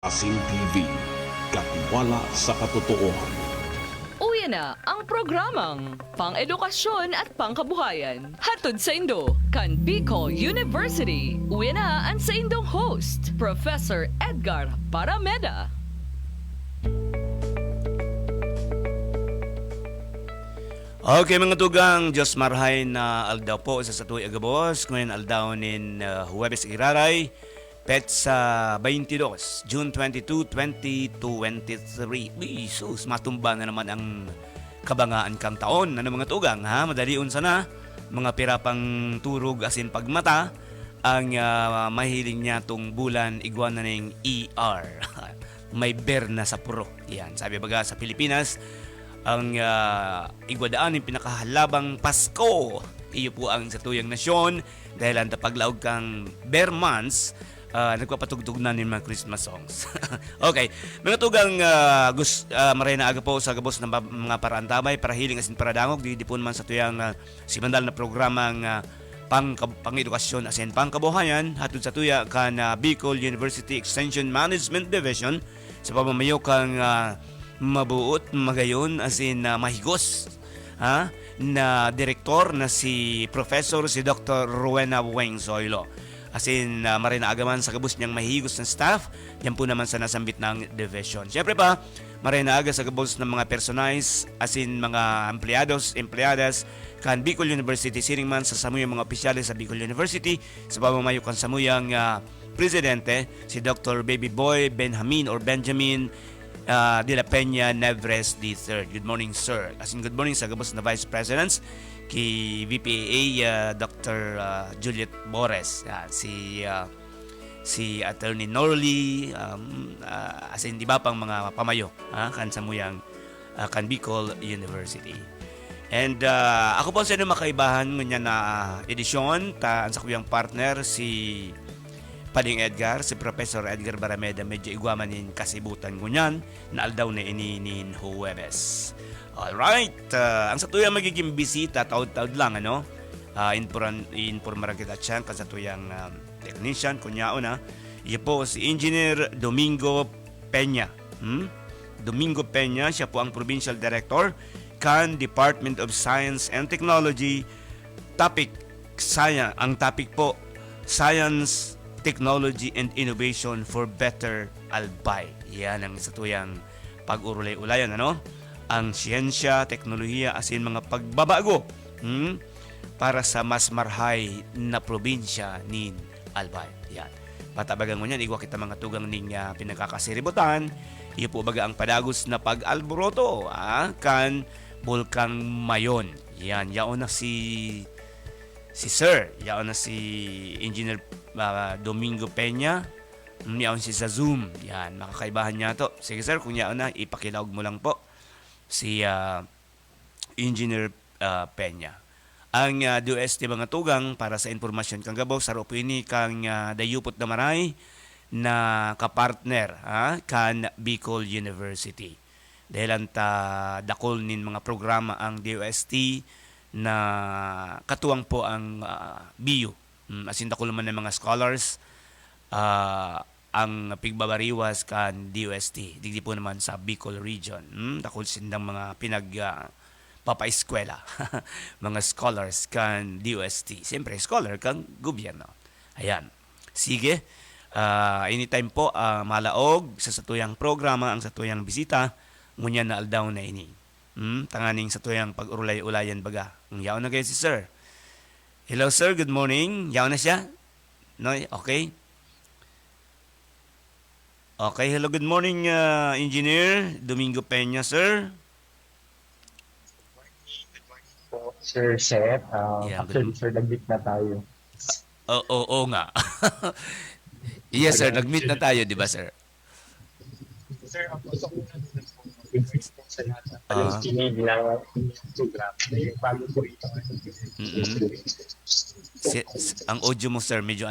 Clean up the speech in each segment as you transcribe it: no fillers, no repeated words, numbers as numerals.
Asin TV, katiwala sa katotohanan. Uwi na ang programang Pang-edukasyon at Pangkabuhayan. Hatod sa Indo, kan Bicol University. Uwi na ang sa Indong host, Professor Edgar Parameda. Okay mga tugang, Diyos marhay na aldaw po sa satuwi agabos. Ngayon aldaw nin Huwebes Iraray, Petsa 22, June 22, 2023. Uy, sus, matumba na naman ang kabangaan kang taon. Ano mga tugang, ha? Madaliun sana, mga pirapang turog asin pagmata, ang mahiling niya tong bulan iguana ng ER. May berna sa puro. Yan, sabi baga sa Pilipinas, ang igwadaan ng pinakahalabang Pasko. Iyo po ang satuyang nasyon dahil ang tapaglaog kang bear months, nagpapatugtog na ng mga Christmas songs. Okay, mga tugang maray na aga po sa gabos ng mga paraantabay para hiling asin para dangog di po naman sa tuyang simandal na programang pang-edukasyon asin pangkabuhayan hatod sa tuya kan Bicol University Extension Management Division sa pamamayo kang mabuot, magayon, as in mahigos na direktor na si Professor si Dr. Rowena Weng Zoilo. As in maray na agaman sa gabos niyang mahigos ng staff, yan po naman sa nasambit ng division. Siyempre pa, maray na aga sa gabos ng mga personalis, as in mga empleados, empleadas, kan Bicol University, siring man sa samuyang mga opisyalis sa Bicol University, sa pamamayo kan samuyang presidente, si Dr. Baby Boy Benjamin de la Peña Nevres III. Good morning, sir. As in, good morning sa gabos na Vice Presidents, kay VPA Dr. Juliet Bores, si Attorney Norley, as in, di ba pang mga pamayo, kan samuyang kan Bicol University. And ako po sa inyo makaibahan ngunyan na edisyon, ang sa kuyang partner, si Pading Edgar, si Professor Edgar Barameda, medyo igwamanin kasibutan ngunyan, na aldaw na ininin Huwebes. Alright, ang satuyang magiging bisita, taod-taod lang, ano? Informarang kita siya, kasatuyang technician, kunyao na, iyo po si Engineer Domingo Peña. Domingo Peña, siya po ang Provincial Director, kan Department of Science and Technology. Ang topic po, Science, Technology and Innovation for Better Albay. Yan ang satuyang pag-urulay-ulayan, ano? Ang siyensya, teknolohiya, asin mga pagbabago para sa mas marhay na probinsya nin Albay. Yan. Patabagan mo yan, igwa kita mga tugang ning pinagkakasiributan. Iyo po baga ang padagos na pag-alboroto, kan Bulkang Mayon. Yan, yaon na si Sir, yaon na si Engineer Domingo Peña, yaon si sa Zoom. Yan, makakaibahan niya to. Sige sir, kung yaon na, ipakilawag mo lang po si Engineer Peña. Ang DOST mga tugang para sa informasyon kang gabaw sa ropini kang dayupot na maray na kapartner kan Bicol University. Dahil anta dakol nin mga programa ang DOST na katuwang po ang BU. Asin dakol naman ng mga scholars ang pigbabariwas kan DOST. Digdi po naman sa Bicol region. Dakol sindang mga papaeskwela. Mga scholars kan DOST. Siyempre, scholar kan gobyerno. Ayan. Sige. Anytime po malaog sa satuyang programa, ang satuyang bisita, ngunyan na aldaw na ini. Tanganing satuyang pag-urulay-ulayan baga. Yaon na kayo si sir. Hello sir, good morning. Yaon na siya? No? Okay. Okay, hello, good morning Engineer Domingo Peña, sir. Po, Sir Seth, Yeah, actually, sir, nag-meet na tayo. Oo nga. Yes sir, nag-meet na tayo, di ba sir? Sir, ako sa una nag-invite po sa lahat ng palakinig ng program na yung bago po ito. Ang audio mo sir, medyo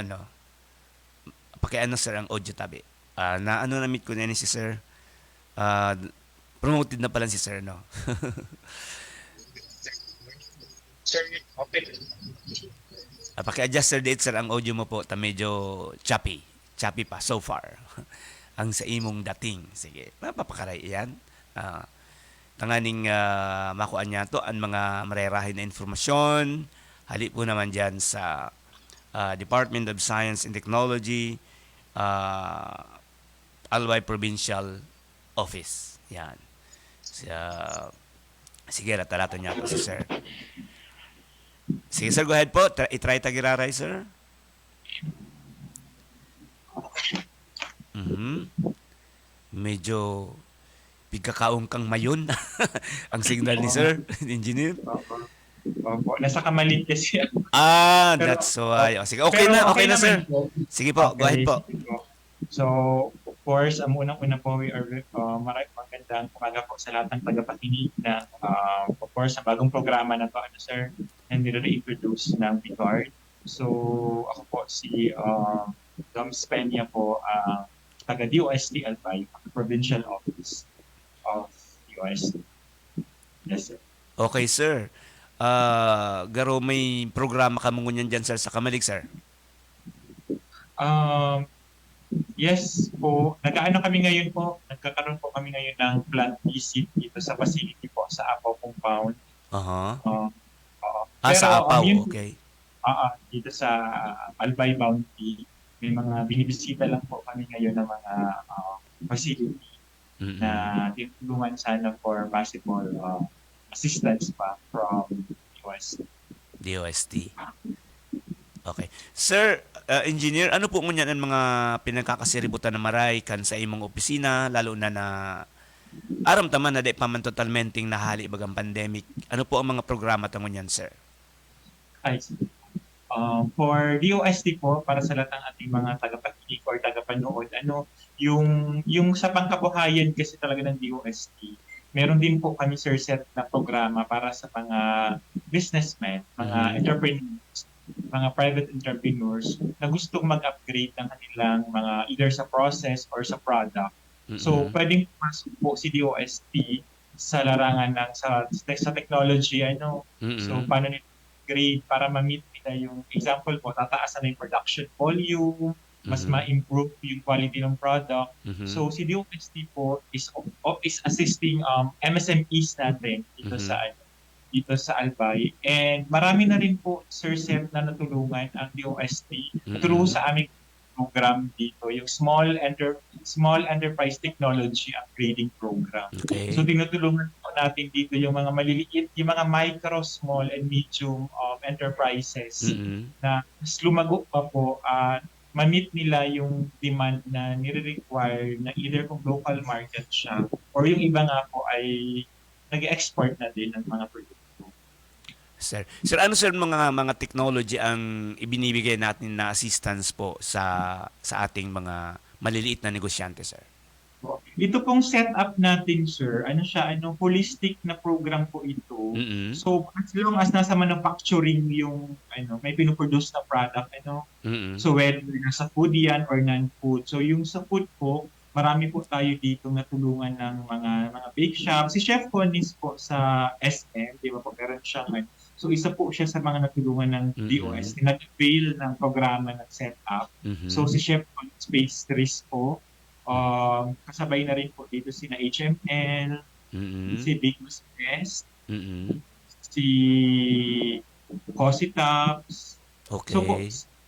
pakiano sir ang audio tabi. Na-meet ko na ni si sir. Promoted na pala si sir, no? Sir, okay. Paki-adjust sir date sir ang audio mo po, medyo choppy pa so far. ang sa imong dating. Sige, mapapakaray yan. Tanganing makuan niya to ang mga marerahin na informasyon. Hali po naman dyan sa Department of Science and Technology, Albay Provincial Office. Yan. Sige, ratalato niya po si sir. Sige sir, go ahead po. I-try tagiraray, sir. Medyo pigkakaong kang mayon ang signal ni sir, engineer. Opo, nasa kamalit kasi. That's why. Sige, okay na sir. Sige po, go ahead po. So, of course, unang-una po, we are magandang umaga po sa lahat ng tagapakinig na, of course, sa bagong programa na to, sir, na nire-introduce ng Picard. So, ako po si Doms Peña po, taga-DOST Albay, Provincial Office of DOST. Yes, sir. Okay, sir. Garo, may programa ka mong dyan, sir, sa Kamalig, sir? Yes po. Nagkakaroon po kami ngayon ng plant visit dito sa facility po, sa Apaw Compound. Sa Apaw, okay. Dito sa Albay Bounty, may mga binibisita lang po kami ngayon ng mga facility na tinulungan sana for possible assistance pa from DOST. Okay. Sir, engineer, ano po ngunyan ang mga pinagkakasiributan na maray kan sa imong opisina, lalo na aram taman na di pa man totalmenting nahali bagang pandemic. Ano po ang mga programa tangon yan, sir? For DOST po, para sa lahat ng ating mga tagapakinig or tagapanood, yung sa pangkabuhayan kasi talaga ng DOST, meron din po kami, sir, set na programa para sa mga businessmen, mga entrepreneurs, mga private entrepreneurs na gustong mag-upgrade ng kanilang mga either sa process or sa product. So, pwedeng pumasok po si DOST sa larangan ng sa technology, So, paano nito upgrade para ma-meet nila yung example po, tataasan na yung production volume, mas ma-improve yung quality ng product. So, si DOST po is assisting MSMEs natin dito sa Albay. And marami na rin po, Sir Seth, na natulungan ang DOST through sa aming program dito, yung Small Enterprise Technology Upgrading Program. Okay. So tinutulungan po natin dito yung mga maliliit, yung mga micro, small, and medium enterprises na mas lumago pa po ma-meet nila yung demand na nire-require na either kung local market siya or yung iba nga po ay nag-export na din ng mga produkto. Sir, ano sir mga technology ang ibinibigay natin na assistance po sa ating mga maliliit na negosyante, sir? Ito pong setup natin, sir, holistic na program po ito. So, as long as nasa manufacturing yung, may pinuproduce na product, so whether nasa food yan or non-food. So, yung sa food po, marami po tayo dito na tulungan ng mga bake shop. Si Chef Conis po sa SM, di ba po, meron siyang, so isa po siya sa mga natulungan ng DOST, nag-avail ng programa ng setup. So si Chef Conis Pastries po, kasabay na rin po dito sina HML, si Big Mas Best, si Cositaps. Okay. So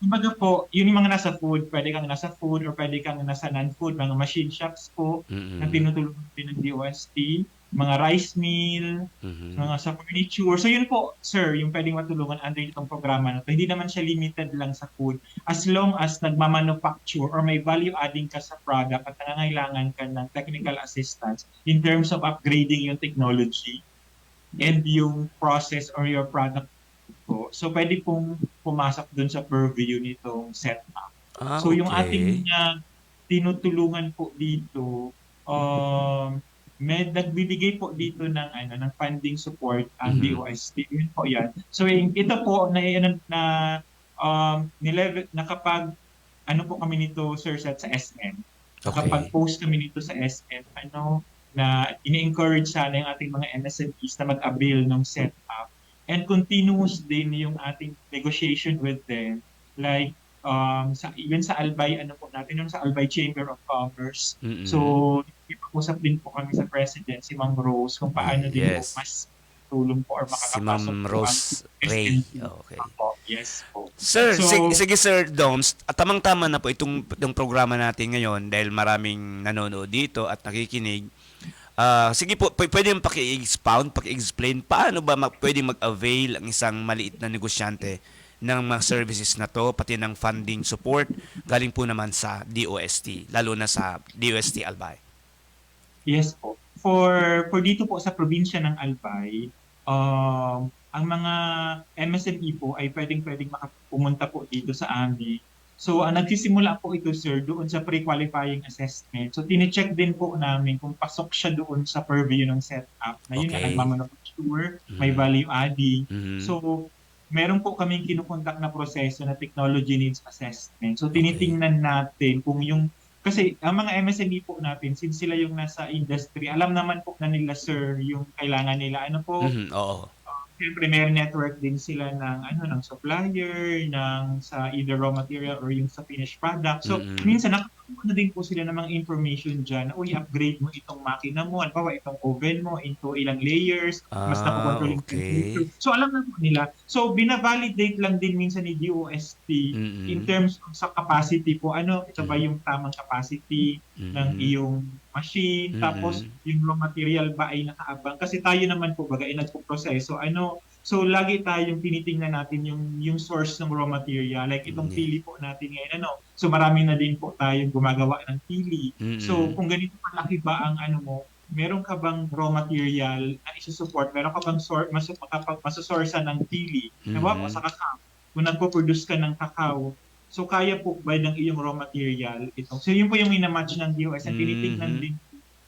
kumbaga po, yun yung mga nasa food, pwede kang nasa food or pwede kang nasa non-food, mga machine shops po na tinutulungan din ng DOST, mga rice mill, mga sa furniture. So yun po, sir, yung pwedeng matulungan under itong programa na to. Hindi naman siya limited lang sa food. As long as nagmamanufacture or may value adding ka sa product at nangangailangan ka ng technical assistance in terms of upgrading yung technology and yung process or your product po. So pwede pong pumasok dun sa purview nitong setup. So yung ating tinutulungan po dito, nagbibigay po dito ng funding support ang DOST. Yun po yan. So ito po na kapag po kami nito, Sir Seth, sa SM. Okay. Kapag post kami nito sa SM, na ini-encourage sana yung ating mga MSMEs na mag-avail ng setup. And continuous din yung ating negotiation with them. Like, even sa Albay, ano po natin, yung sa Albay Chamber of Commerce. Mm-mm. So, ipag-usap din po kami sa President, si Ma'am Rose, kung paano din po Yes. mas tulong po or Si makakapasok Ma'am po Rose ang Ray. SNP. Okay. Opo, yes po. Sir, So- sige Sir Doms, at tamang-tama na po itong programa natin ngayon dahil maraming nanonood dito at nakikinig. Sige po, pwede mo paki-explain paano ba pwedeng mag-avail ang isang maliit na negosyante ng mga services na to, pati ng funding support galing po naman sa DOST, lalo na sa DOST Albay. Yes po. For dito po sa probinsya ng Albay, ang mga MSME po ay pwedeng makapumunta po dito sa amin. So, nagsisimula po ito, sir, doon sa pre-qualifying assessment. So, tine-check din po namin kung pasok siya doon sa purview ng setup na yun Okay. ang nagmamanufacture, may Mhm. value adding. Mhm. So, meron po kaming kinukontak na proseso na technology needs assessment. So, tinitingnan natin kung yung kasi ang mga MSME po natin, since sila yung nasa industry, alam naman po na nila, sir, yung kailangan nila. Ano po, Mhm, oo. siyempre may network din sila ng supplier, sa either raw material or yung sa finished product. So, Mhm. minsan nakakakuha na din po sila ng mga information dyan na, upgrade mo itong makina mo, halimbawa itong oven mo into ilang layers, mas nakukontrol yung Okay. temperature. So, alam na po nila. So, binavalidate lang din minsan ni DOST Mhm. in terms of sa capacity po. Ito ba yung tamang capacity ng Mhm. iyong machine, tapos yung raw material ba ay nakaabang, kasi tayo naman po baga ay nagpo-proseso, so lagi tayong tinitingnan natin yung source ng raw material, like itong pili po natin ngayon, so marami na din po tayong gumagawa ng pili. So kung ganito kalaki ba ang meron ka bang raw material na isusupport, meron ka bang masosourcean ng pili, po sa kakao, kung nagpo-produce ka ng kakao, so kaya po ba ng iyong raw material ito? So yun po yung minamatch ng DOS at tinitingnan din.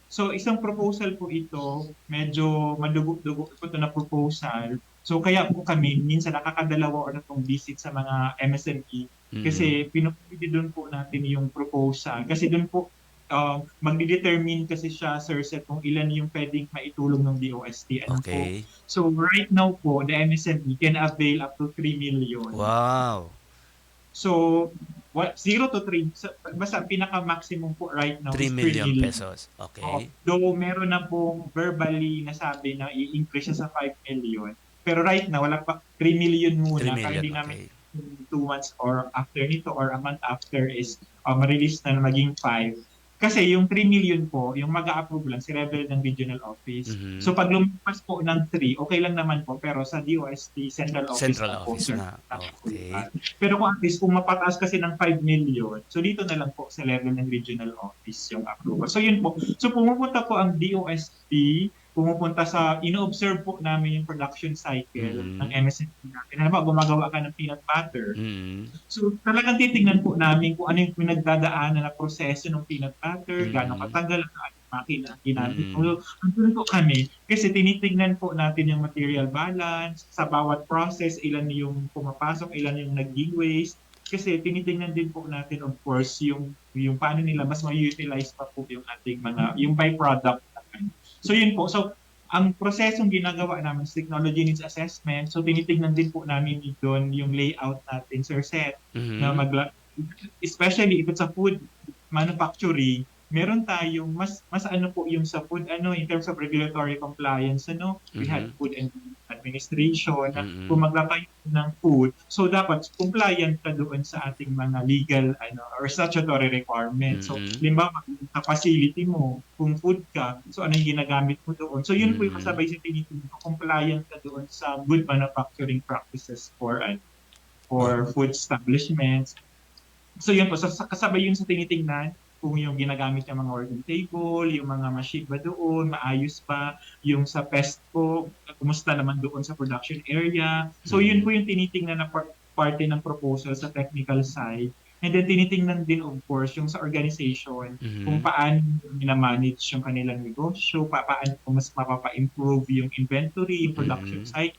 So isang proposal po ito, medyo madugo-dugo po ito na proposal. So kaya po kami, minsan nakakadalawa or natong visit sa mga MSME kasi pinupili doon po natin yung proposal. Kasi doon po magdi-determine kasi siya, Sir Seth, kung ilan yung pwedeng maitulong ng DOST. Okay. So right now po, the MSME can avail up to 3 million. Wow. So, 0 to 3, basta pinaka-maximum po right now 3 is 3 million million. pesos. Okay. Though meron na pong verbally nasabi na i-increase siya sa 5 million. Pero right now, wala pa 3 million 3 muna. million, Hindi namin okay. 2 months or after nito or a month after is ma-release na maging 5. Kasi yung 3 million po, yung mag-a-approve lang si level ng regional office. Mhm. So pag lumipas po ng 3, okay lang naman po. Pero sa DOST, central office Central na po, office sir. na. Okay. Pero kung at least kung mapataas kasi ng 5 million, so dito na lang po sa level ng regional office yung approval. So yun po. So pumupunta po ang DOST, ino-observe po namin yung production cycle ng MSME natin. Halimbawa, gumagawa ka ng peanut butter. So talagang titingnan po namin kung ano yung pinagdadaanan na proseso ng peanut butter, gaano katagal ang makina ang ginamit. So, andun po kami kasi tinitingnan po natin yung material balance sa bawat process, ilan yung pumapasok, ilan yung naging waste. Kasi tinitingnan din po natin, of course, yung paano nila mas ma-utilize pa po yung ating yung byproduct. So yun po. So ang prosesong ginagawa namin is technology needs assessment. So tinitingnan din po namin doon yung layout natin, Sir Seth, na especially if it's a food manufacturing, meron tayong mas po yung sa food in terms of regulatory compliance, we had food and administration na kung maglapay ng food, so dapat compliant ka doon sa ating mga legal or statutory requirements. So limbawa sa facility mo, kung food ka, so ano yung ginagamit mo doon, so yun po yung kasabay sa tinitingnan, compliant ka doon sa good manufacturing practices for food establishments. So yun po, so kasabay yun sa tinitingnan kung yung ginagamit ng mga working table, yung mga machine ba doon, maayos pa, yung sa pest po, kumusta naman doon sa production area. So yun po yung tinitingnan na parte ng proposal sa technical side. And then tinitingnan din, of course, yung sa organization, kung paano minamanage yung kanilang negosyo, paano mas mapapa-improve yung inventory, yung production side,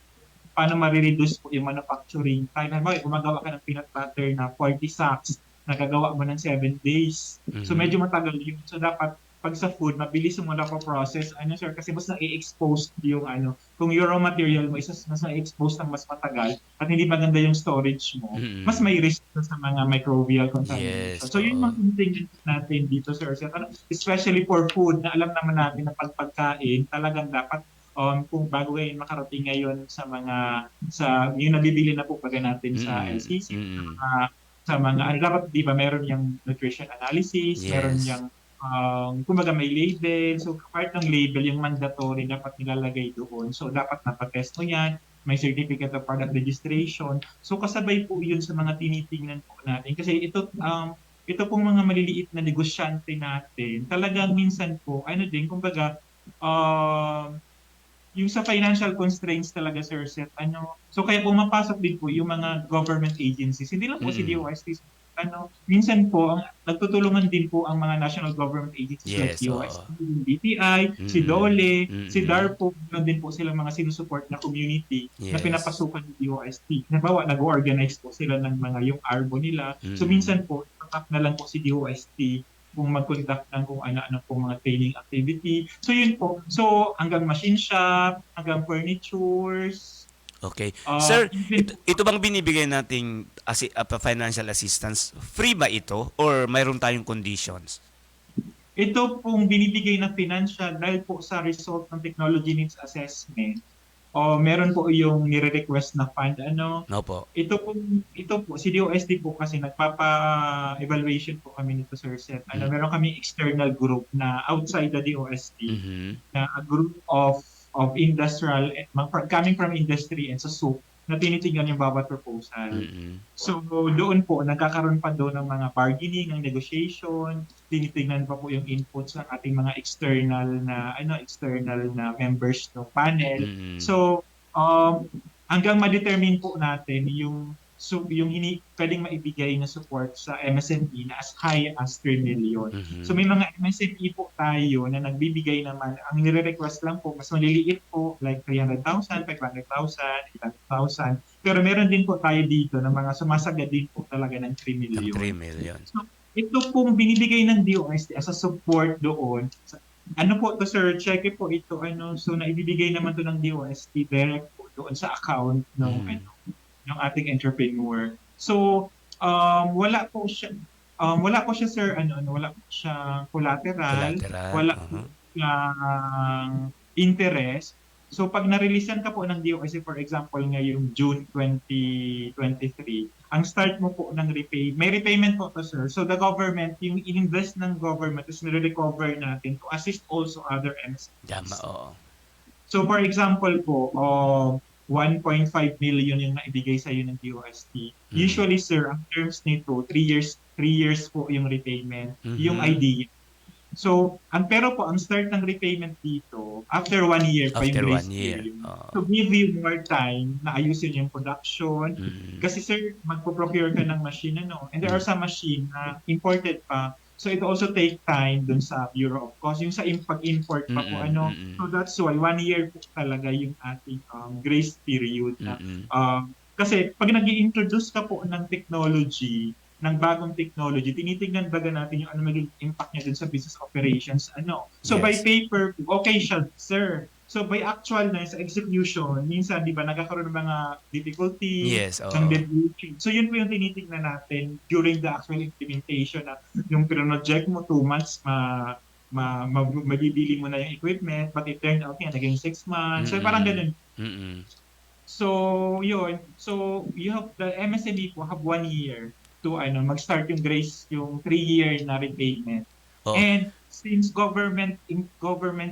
paano ma-reduce po yung manufacturing time. Halimbawa, gumagawa ka ng peanut butter na 40 sacks, nagagawa mo ng 7 days. So medyo matagal yun. So dapat pag sa food, mabilis mo na process sir, kasi mas na-expose yung kung yung raw material mo, mas na-expose ng mas matagal at hindi maganda yung storage mo, mas may risk na sa mga microbial contamination. Yes, So yun oo. yung mga thing natin dito, sir. Especially for food, na alam naman natin na pagkain, talagang dapat kung bago ngayon makarating ngayon sa yung nabibili na po pag natin sa LCC, sa mga dapat di ba meron yung nutrition analysis, meron Yes. yung kumbaga may label. So part ng label yung mandatory dapat nilalagay doon. So dapat napatest mo yan, may certificate of product registration. So kasabay po yun sa mga tinitingnan po natin kasi ito pong mga maliliit na negosyante natin, talagang minsan po din kumbaga yung sa financial constraints talaga, sir, so kaya pumapasok din po yung mga government agencies, hindi lang po si DOST, minsan po nagtutulungan din po ang mga national government agencies like Yes, DOST, oo. yung DTI, si DOLE, si Mm-mm. DARPO, meron din po sila mga sinusupport na community na Yes. pinapasukan ng DOST. Halimbawa, nag-organize po sila ng mga yung ARBO nila. So minsan po, tatap na lang po si DOST kung mag-conduct ng kung ano-ano pong mga training activity. So yun po. So hanggang machine shop, hanggang furnitures. Okay. Ah, Sir, even- ito bang binibigay nating financial assistance, free ba ito or mayroon tayong conditions? Ito pong binibigay na financial dahil po sa result ng technology needs assessment. Meron po yung nire-request na fund. No po. Ito po, si DOST po kasi nagpapa-evaluation po kami nito, Sir Seth. Meron kami external group na outside the DOST Mhm. na a group of industrial, coming from industry and sa SUP na tinitingnan yung bawat proposal. Mhm. So doon po, nagkakaroon pa doon ng mga bargaining, ng negotiation, tinitingnan pa po yung inputs ng ating mga external na members ng panel. Mhm. So hanggang ma-determine po natin yung pwedeng maibigay na support sa MSME na as high as 3 million. Mhm. So may mga MSME po tayo na nagbibigay naman, ang nire-request lang po, mas maliliit po, like 300,000, 500,000, 800,000. Pero meron din po tayo dito na mga sumasagad din po talaga ng 3 Ng million. 3 million. Ito pong binibigay ng DOST as a support doon. Ano po to, sir? Check po ito. So naibibigay naman to ng DOST direct po doon sa account ng ating entrepreneur. So wala po siya sir, wala po siya collateral, wala po siyang interest. So pag na-releasean ka po ng DOST, for example ngayong June 2023, ang start mo po ng may repayment po to, sir. So the government, yung in-invest ng government is nire-recover natin to assist also other MSPs. Tama, oo. So for example po, 1.5 million yung naibigay sa iyo ng DOST. Usually, sir, ang terms nito, 3 years po yung repayment, yung idea. So, pero po, ang start ng repayment dito, after 1 year pa After yung 1 grace year. period. To give you more time na ayusin yung production. Kasi, sir, magpo-procure ka ng machine, and there are some machine na imported pa. So it also take time dun sa Bureau of Cost. Yung sa pag-import pa po, So that's why 1 year po talaga yung ating grace period. Kasi pag nag-i-introduce ka po ng technology, ng bagong technology, tinitingnan baga natin yung magiging impact niya dun sa business operations. So by paper, okay siya, sir. So by actual na sa execution, minsan, di ba, nagkakaroon ng mga difficulty, Yes, ng deviation. So yun po yung tinitingnan natin during the actual implementation na yung project mo 2 months, mabibili mo na yung equipment, but it turned out naging 6 months. So parang ganun. So yun. So you have the MSME po have 1 year to mag-start yung grace, yung 3-year na repayment. And since government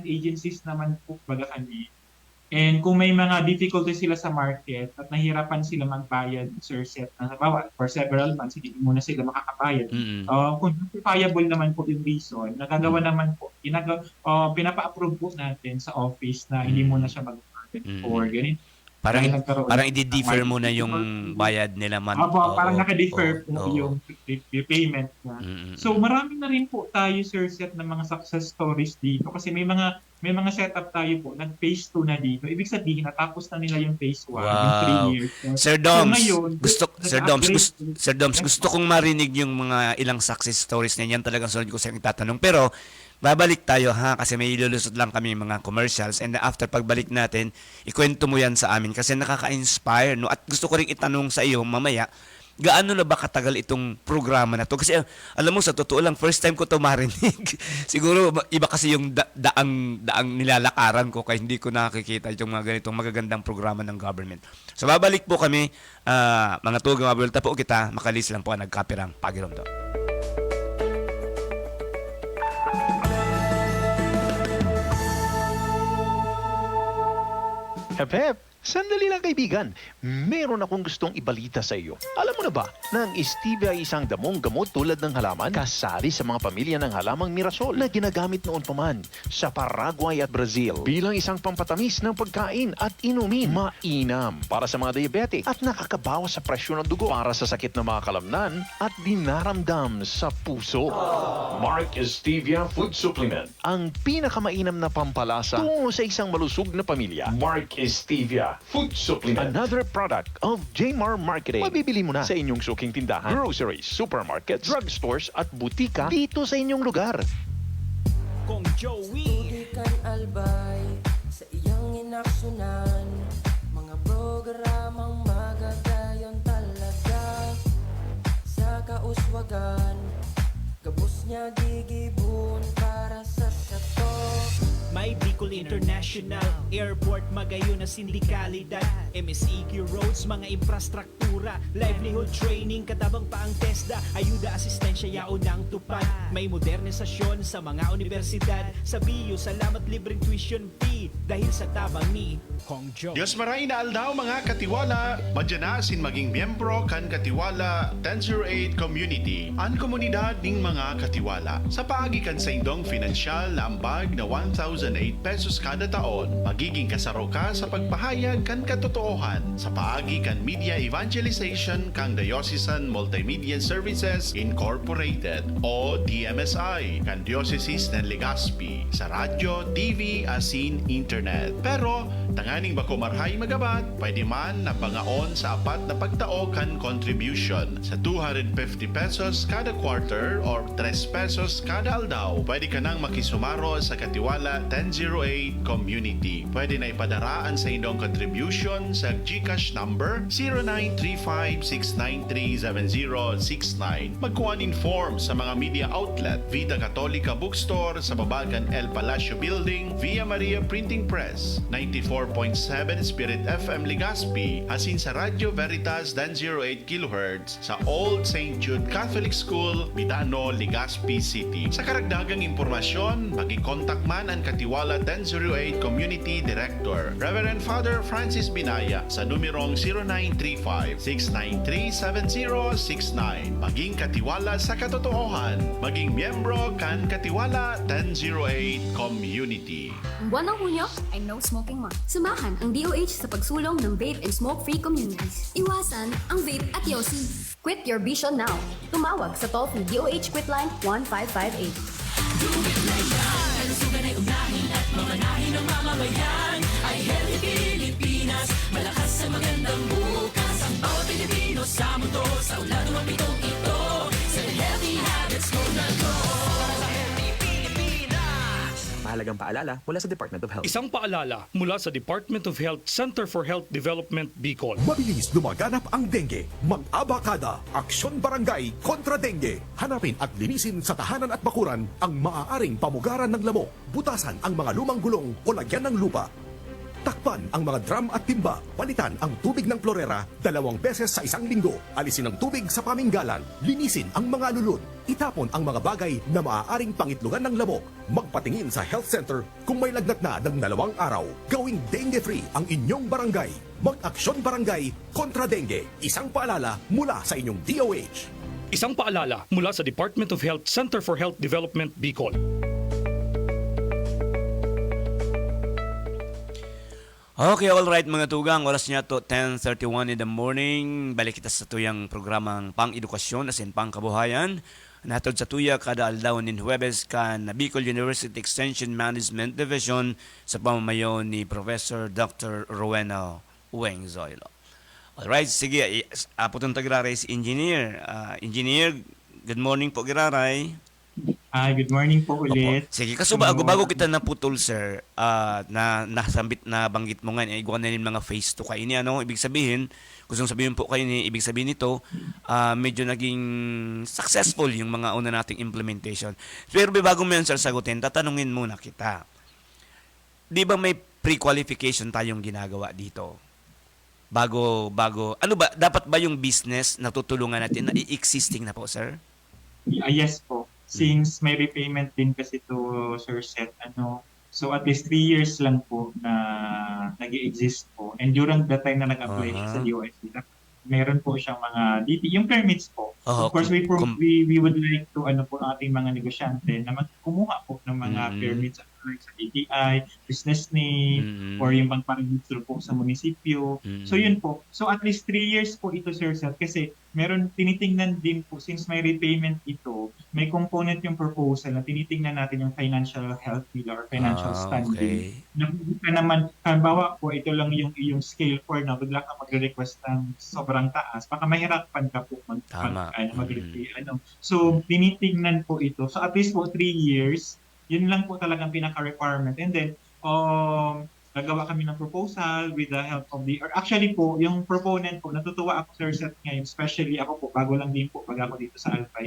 agencies naman po baga kami, and kung may mga difficulties sila sa market at nahirapan sila magbayad, Sir Seth, for several months, hindi muna sila makakabayad. Kung justifiable naman po yung reason, nagagawa naman po, pinapa-approve po natin sa office na hindi muna siya magbayad or ganito. Parang i-defer mo na yung bayad nila parang naka-defer po yung payment niya. So marami na rin po tayo, Sir Seth, ng mga success stories dito kasi may mga setup tayo po, nag-phase 2 na dito. Ibig sabihin, natapos na nila yung phase 1, yung 3 years. Sir Doms, gusto kong marinig yung mga ilang success stories na yan. Talagang sunod ko sa itatanong. Pero babalik tayo ha kasi may ilulusot lang kami mga commercials and after pagbalik natin, ikwento mo yan sa amin kasi nakaka-inspire no at gusto ko ring itanong sa iyo mamaya gaano na ba katagal itong programa na to? Kasi alam mo sa totoo lang first time ko to marinig. Siguro iba kasi yung daang nilalakaran ko kaya hindi ko nakikita itong mga ganitong magagandang programa ng government. So babalik po kami mga tugang mabulta po kita makalis lang po nagkapirang Pagiromdom. Hep, hep. Sandali lang kaibigan, meron akong gustong ibalita sa iyo. Alam mo na ba na ang stevia ay isang damong gamot tulad ng halaman kasali sa mga pamilya ng halamang mirasol na ginagamit noon pa man sa Paraguay at Brazil bilang isang pampatamis ng pagkain at inumin. Mainam para sa mga diabetic at nakakabawas sa presyon ng dugo para sa sakit ng mga kalamnan at dinaramdam sa puso. Mark Stevia Food Supplement. Ang pinakamainam na pampalasa tungo sa isang malusog na pamilya. Mark Stevia Food Supplement. Another product of Jmar Marketing. Mabibili mo na sa inyong suking tindahan, groceries, supermarkets, drugstores at butika dito sa inyong lugar. Kung Joey Tugikan albay sa iyang inaksyonan, mga programang magagayon talaga. Sa kauswagan, gabos niya gigibon para sa sato. May Bicol International Airport, magayon na sindikalidad, MSEQ roads, mga infrastruktura, livelihood training, katabang pa ang TESDA, ayuda, asistensya, yaon ng tupad. May modernisasyon sa mga universidad, sa BIU, salamat libreng tuition fee, dahil sa tabang ni Kong Joe. Diyos maray na aldaw mga katiwala, madjanasin maging miyembro kan Katiwala 1008 Community, ang komunidad ning mga katiwala. Sa paagi kan sa indong financial na ambag na 1,008 pesos kada taon, magiging kasaro ka sa pagpahayag kan katotohan sa paagi kan media evangelization kang Diocesan Multimedia Services Incorporated o DMSI kan Diocese ng Legazpi sa radyo, TV, asin internet. Pero tanganing bako marhay magabat, pwede man na pangaon sa apat na pagtao kan contribution sa 250 pesos kada quarter or 3 pesos kada aldaw. Pwede ka nang makisumaro sa Katiwala 1008 Community. Pwede na ipadaraan sa inyong contribution sa GCash number 0935-693-7069. Magkuhan inform sa mga media outlet, Vida Católica Bookstore sa Babagan El Palacio Building, Via Maria Printing Press, 94.7 Spirit FM Legazpi, asin sa Radio Veritas 1008 kHz sa Old St. Jude Catholic School, Midano, Legazpi City. Sa karagdagang impormasyon, mag-i-contact man ang Katiwala 1008 Community Director, Reverend Father Francis Binaya sa numerong 0935-693-7069. Maging katiwala sa katotohanan, maging miyembro kan Katiwala 1008 Community. Ang buwan ng Hunyo ay No Smoking Month. Samahan ang DOH sa pagsulong ng vape and smoke-free communities. Iwasan ang vape at yosi. Quit your vision now. Tumawag sa toll-free DOH Quit Line 1558. Mahalagang paalala mula sa Department of Health. Isang paalala mula sa Department of Health Center for Health Development Bicol. Mabilis lumaganap ang dengue. Mag-abakada, Aksyon Barangay kontra dengue. Hanapin at linisin sa tahanan at bakuran ang maaaring pamugaran ng lamok. Butasan ang mga lumang gulong o lagyan ng lupa. Takpan ang mga drum at timba. Palitan ang tubig ng klorera 2 beses sa isang linggo. Alisin ang tubig sa paminggalan. Linisin ang mga lulot. Itapon ang mga bagay na maaaring pangitlugan ng lamok. Magpatingin sa health center kung may lagnat na ng 2 araw. Gawing dengue-free ang inyong barangay. Mag-aksyon barangay kontra dengue. Isang paalala mula sa inyong DOH. Isang paalala mula sa Department of Health Center for Health Development Bicol. Okay, alright mga tugang, oras niya to 10:31 in the morning. Balik kita sa tuyang programang pang-edukasyon asin pang-kabuhayan. Natod sa tuya kada aldaw nin Huwebes kan Bicol University Extension Management Division sa pamamayo ni Professor Dr. Rowena Wengzoilo. Alright, sige, apotong tagraray si Engineer. Engineer, good morning po, Giraray. Good morning po ulit. Sige, kaso bago kita naputol, sir, na nasambit na banggit mo nga, iguan na yung mga phase 2 kayo ni ano, ibig sabihin, kung sabihin po kayo ni, ibig sabihin nito, medyo naging successful yung mga una nating implementation. Pero bago mo yan, sir, sagutin, tatanungin muna kita. Di ba may pre-qualification tayong ginagawa dito? Bago, ano ba, dapat ba yung business na tutulungan natin na existing na po, sir? Yes po. Since may repayment din kasi to Sir Seth, so at least 3 years lang po na nag-exist po. And during the time na nag-apply siya sa DOST, meron po siyang mga yung permits po. Of course, we would like to po ating mga negosyante na kumuha po ng mga permits like sa DTI, business name, or yung pagparehistro po sa munisipyo. So yun po. So at least 3 years po ito, Sir Seth, kasi meron tinitingnan din po, since may repayment ito, may component yung proposal na tinitingnan natin yung financial health nila or financial standing. Na naman, halimbawa po, ito lang yung iyong scale for na bigla ka magre-request ng sobrang taas, baka mahirapan ka po mag-repay. So, tinitingnan po ito. So, at least po 3 years, yun lang po talagang pinaka-requirement. And then, nagawa kami ng proposal with the help of actually po, yung proponent po, natutuwa ako, Sir Seth, ngayon, especially ako po, bago lang din po pag ako dito sa Alpay.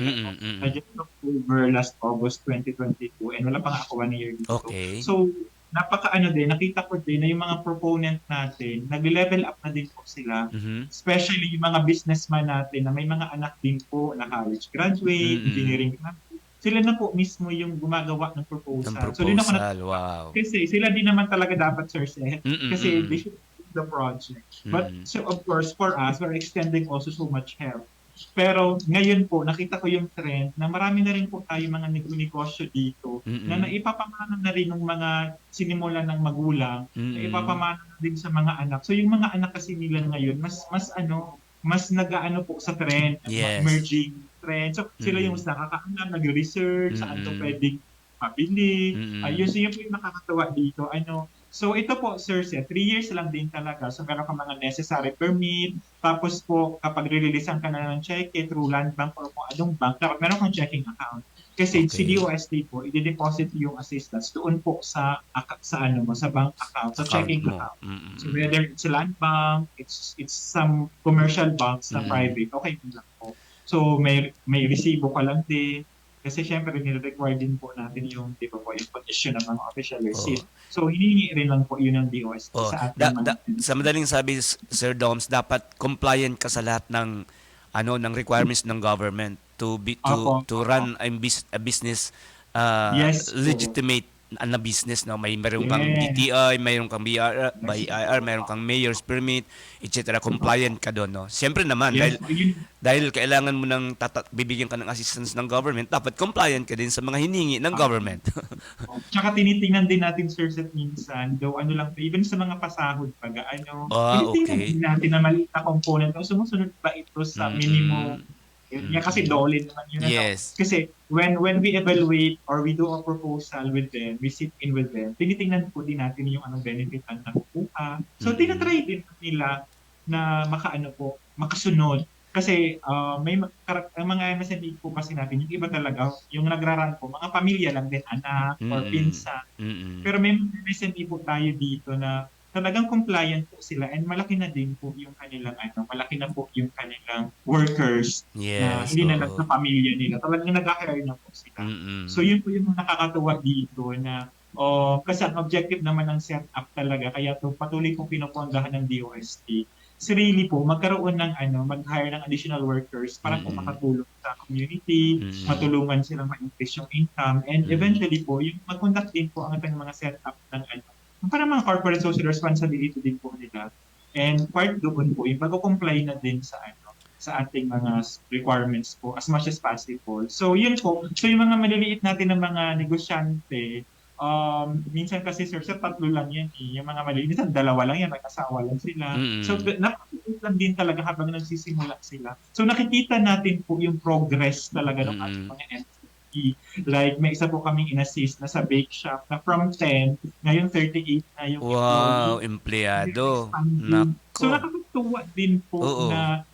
I just October last August 2022 and wala pa nga ako 1 year dito. Okay. So, nakita ko din na yung mga proponent natin, nag-level up na din po sila. Especially yung mga businessman natin na may mga anak din po na college graduate, engineering graduate. Sila na po mismo yung gumagawa ng proposal. So, din ako wow. Kasi sila din naman talaga dapat, Sir Seth. Kasi they should do the project. But so of course, for us, we're extending also so much help. Pero ngayon po, nakita ko yung trend na marami na rin po tayo mga negosyo dito na naipapamana na rin ng mga sinimulan ng magulang, na ipapamana na din sa mga anak. So yung mga anak kasi nila ngayon, mas nag-aano po sa trend, merging trend. So sila yung mas nakakaalam, nag-research, saan ito pwedeng mabili. Yun po yung nakakatawa dito. So ito po, Sir Seth, 3 years lang din talaga. So meron ka mga necessary permit. Tapos po, kapag re-releasean ka na ng check through land bank or kung anong bank, dapat meron kang checking account. Kasi si DOST po, i-deposit yung assistance doon po sa bank account, sa checking account. So whether it's a land bank, it's some commercial banks na private, okay din lang po. So may resibo ka lang din. Kasi syempre, nire-require din po natin yung, di ba po, yung condition ng mga official receipt. So, hinihingi rin lang po yun ng DOST sa ating sa madaling sabi, Sir Doms, dapat compliant ka sa lahat ng requirements ng government to run a business legitimate na business, no? Mayroon kang DTI, mayroon kang BIR, mayroon kang mayor's permit, etc. Compliant ka doon, no? Siyempre naman, dahil kailangan mo ng bibigyan ka ng assistance ng government, dapat compliant ka din sa mga hiningi ng government. Tsaka tinitingnan din natin, Sir Seth, minsan, even sa mga pasahod tinitingnan din natin na maliit na component, sumusunod ba ito sa minimum. Kasi dole naman yun. Kasi when we evaluate or we do a proposal with them, we sit in with them, tinitingnan po din natin yung benefit ang nakukuha. So, tinatry din nila na makasunod. Kasi may mga MSME po kasi natin, yung iba talaga, yung nagraran po, mga pamilya lang din, anak or pinsan. Pero may MSME po tayo dito na talagang compliant po sila and malaki na din po yung kanilang workers na hindi na lang sa pamilya nila. Talagang nag-hire na po sila. So yun po yung nakakatuwa dito na kasi ang objective naman ng setup talaga, kaya to patuloy kong pinupondahan ng DOST. Really po, magkaroon ng mag-hire ng additional workers para po makatulong sa community, matulungan silang ma-increase yung income, and eventually po, yung mag-conduct din po ang ating mga setup ng para mga corporate social responsibility din po nila. And part doon po, yung pag-comply na din sa ating mga requirements po as much as possible. So yun po. So yung mga maliliit natin ng mga negosyante, minsan kasi, Sir, sa 3 lang yan yung mga maliliit, minsan 2 lang yan, mag-asawa lang sila. So napakaliit lang din talaga habang nagsisimula sila. So nakikita natin po yung progress talaga ng ating mga MSME. Like, may isa po kaming in-assist na sa bake shop na from 10, ngayon 38 na yung empleyado. So nakakatuwa din po na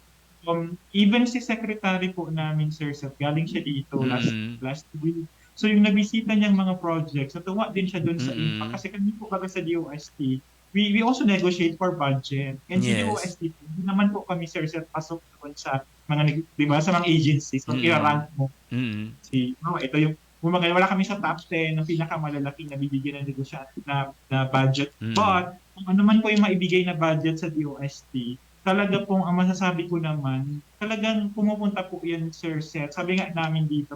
even si secretary po namin, Sir Seth, galing siya dito last week. So yung nabisita niyang mga projects, natuwa din siya doon sa Mm-mm. impact. Kasi kami po baga sa DOST, we also negotiate for budget. And sa Yes. DOST, hindi naman po kami sir pasok doon sa mga, di ba, sa mga agencies. Kung Mm-mm. i-rank mo, Mm-mm. ito yung kumbaga, wala kami sa top 10 ng pinakamalalaking nabibigyan ng negosyante na budget. Mm. But, kung ano man po yung maibigay na budget sa DOST, talaga pong ang masasabi ko naman, talagang pumupunta po yan, Sir Seth. Sabi nga namin dito,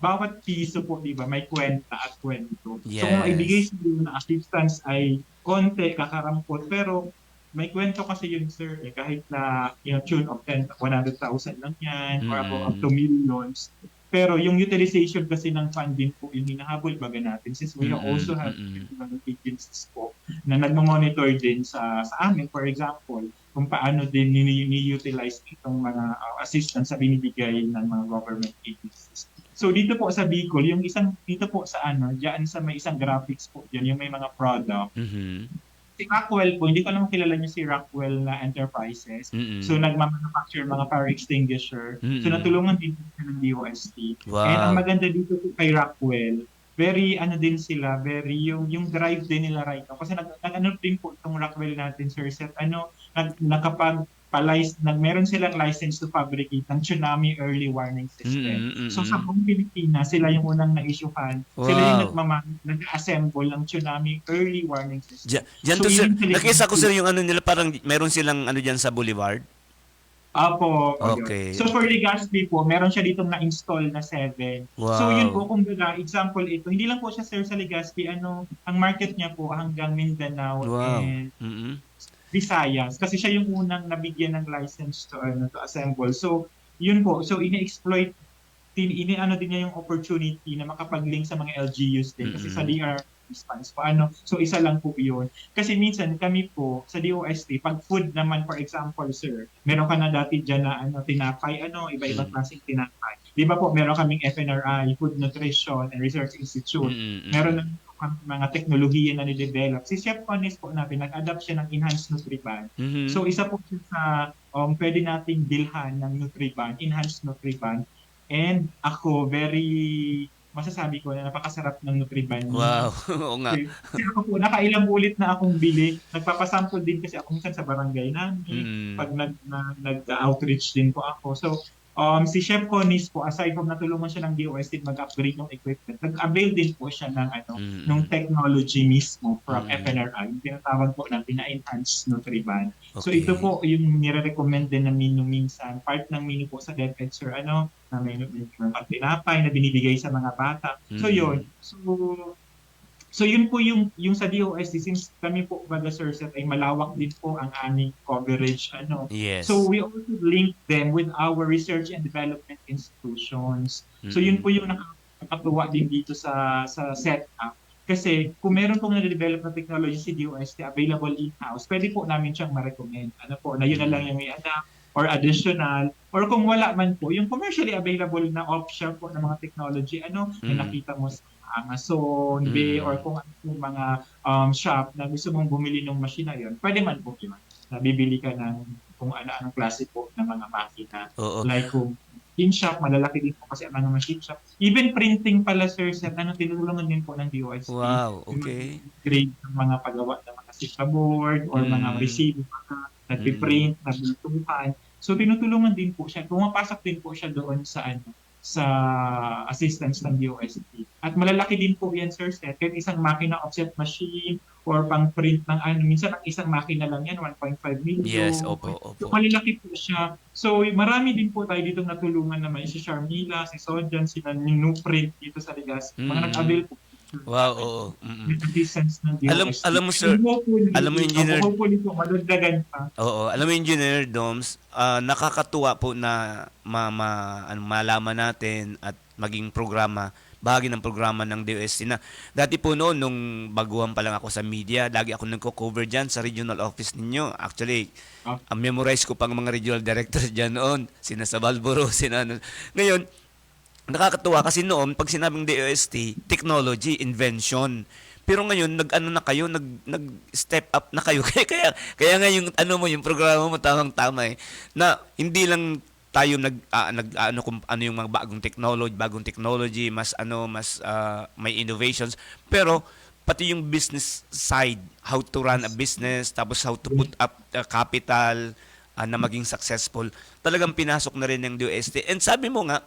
bawat piso po, di ba, may kwenta at kwento. So, kung maibigay sa na assistance ay konti, kakarampot, pero may kwento kasi yun, sir, kahit na tune of 100,000 lang yan, or up to millions. Pero yung utilization kasi ng funding po yung hinahabol baga natin since we also have agencies po na nagmo-monitor din sa amin, for example, kung paano din ni-utilize itong mga assistance sa binibigay ng mga government agencies. So dito po sa Bicol, yung dito po sa diyan sa may isang graphics po diyan, yung may mga product. Si Rockwell po, hindi ko alam kilala niyo si Rockwell na Enterprises. So nagma-manufacture mga fire extinguisher. So natulungan din sila ng DOST. Wow. And ang maganda dito po kay Rockwell, very din sila, very yung drive din nila right now. Kasi nag-ano din po itong Rockwell natin, Sir Seth, meron silang license to fabricate ng tsunami early warning system. So sa buong Pilipinas, sila yung unang na-issuehan. Sila yung nag-assemble ng tsunami early warning system. Diyan to, sir. Nakisa ko, sir, yung nila, parang meron silang dyan sa Boulevard. Apo. Okay. So for Legazpi po, meron siya ditong na-install na 7. Wow. So yun po, kumbaga, example ito, hindi lang po siya, sir, sa Legazpi, ang market niya po hanggang Mindanao and Visayas. Kasi siya yung unang nabigyan ng license to assemble. So yun po, so ini-exploit, din niya yung opportunity na makapag-link sa mga LGUs din. Kasi sa DR, response paano. So isa lang po yun. Kasi minsan kami po sa DOST, pag food naman, for example, sir, meron ka na dati dyan na tinapay, iba-ibang klaseng tinapay. Di ba po, meron kaming FNRI, Food Nutrition and Research Institute. Meron na mga teknolohiya na ni-develop. Si Chef Conis po natin, nag-adapt siya ng Enhanced Nutriban. So isa po siya sa pwede nating bilhan ng Nutriban, Enhanced Nutriban. And ako, masasabi ko na napakasarap ng Nutriban. Wow, oo nga. Kasi ako po, nakailang ulit na akong bili. Nagpapasample din kasi ako minsan sa barangay namin. Pag nag-outreach din po ako. So, si Chef Conis po, aside from natulungan siya ng DOST mag-upgrade ng equipment, nag-avail din po siya ng nung technology mismo from FNRI, yung tinatawag po natin na Enhanced Nutriban. So ito po yung nire-recommend din na menu minsan. Part ng menu po sa DepEd, sir, na may tinapay na binibigay sa mga bata. So yun. So yun po yung sa DOST, since kami po baga, Sir Seth, ay malawak din po ang aming coverage. Yes. So we also link them with our research and development institutions. So yun po yung nakakatuwa din dito sa setup. Kasi kung meron pong na-develop na technology si DOST available in-house, pwede po namin siyang ma-recommend. Na yun na lang yung may adapt or additional, or kung wala man po, yung commercially available na off-shelf po ng mga technology, yung nakita mo sa Amazon, or kung ano yung mga shop na gusto mong bumili ng machine na yun, pwede man po yun. Nabibili ka ng kung ano-anong klase po ng mga makina. Like kung in-shop, malalaki din po kasi ang mga machine shop. Even printing pala, Sir Seth, tinulungan din po ng DOST. Wow, okay. Grade ng mga paggawa ng mga circuit board or mga receiver, nagpiprint, naglutuhan. So tinutulungan din po siya. Pumapasok din po siya doon sa sa assistance ng DOST. At malalaki din po yan, Sir Seth. Kahit isang makina offset machine or pang-print ng minsan ang isang makina lang yan, 1.5 million. Yes, opo. So malalaki po siya. So marami din po tayo dito natulungan naman. Si Sharmila, si Sojan, si Nuprint dito sa Legazpi. Mga nag-avail po. Wow, oo. Alam mo, sir, alam mo, Engineer, Oo, alam mo, Engineer Doms, nakakatuwa po na malaman natin at maging bahagi ng programa ng DOST na dati po noon, nung baguhan pa lang ako sa media, lagi ako nagko-cover dyan sa regional office ninyo. Actually, memorize ko pang mga regional directors dyan noon, sina Sabalboro, Ngayon, nakakatuwa kasi noon, pag sinabing DOST, technology, invention. Pero ngayon, nag-step up na kayo. Kaya nga yung, yung programa mo, tamang-tama na hindi lang tayo ano kung ano yung mga bagong technology, mas may innovations, pero pati yung business side, how to run a business, tapos how to put up capital na maging successful, talagang pinasok na rin ng DOST. And sabi mo nga,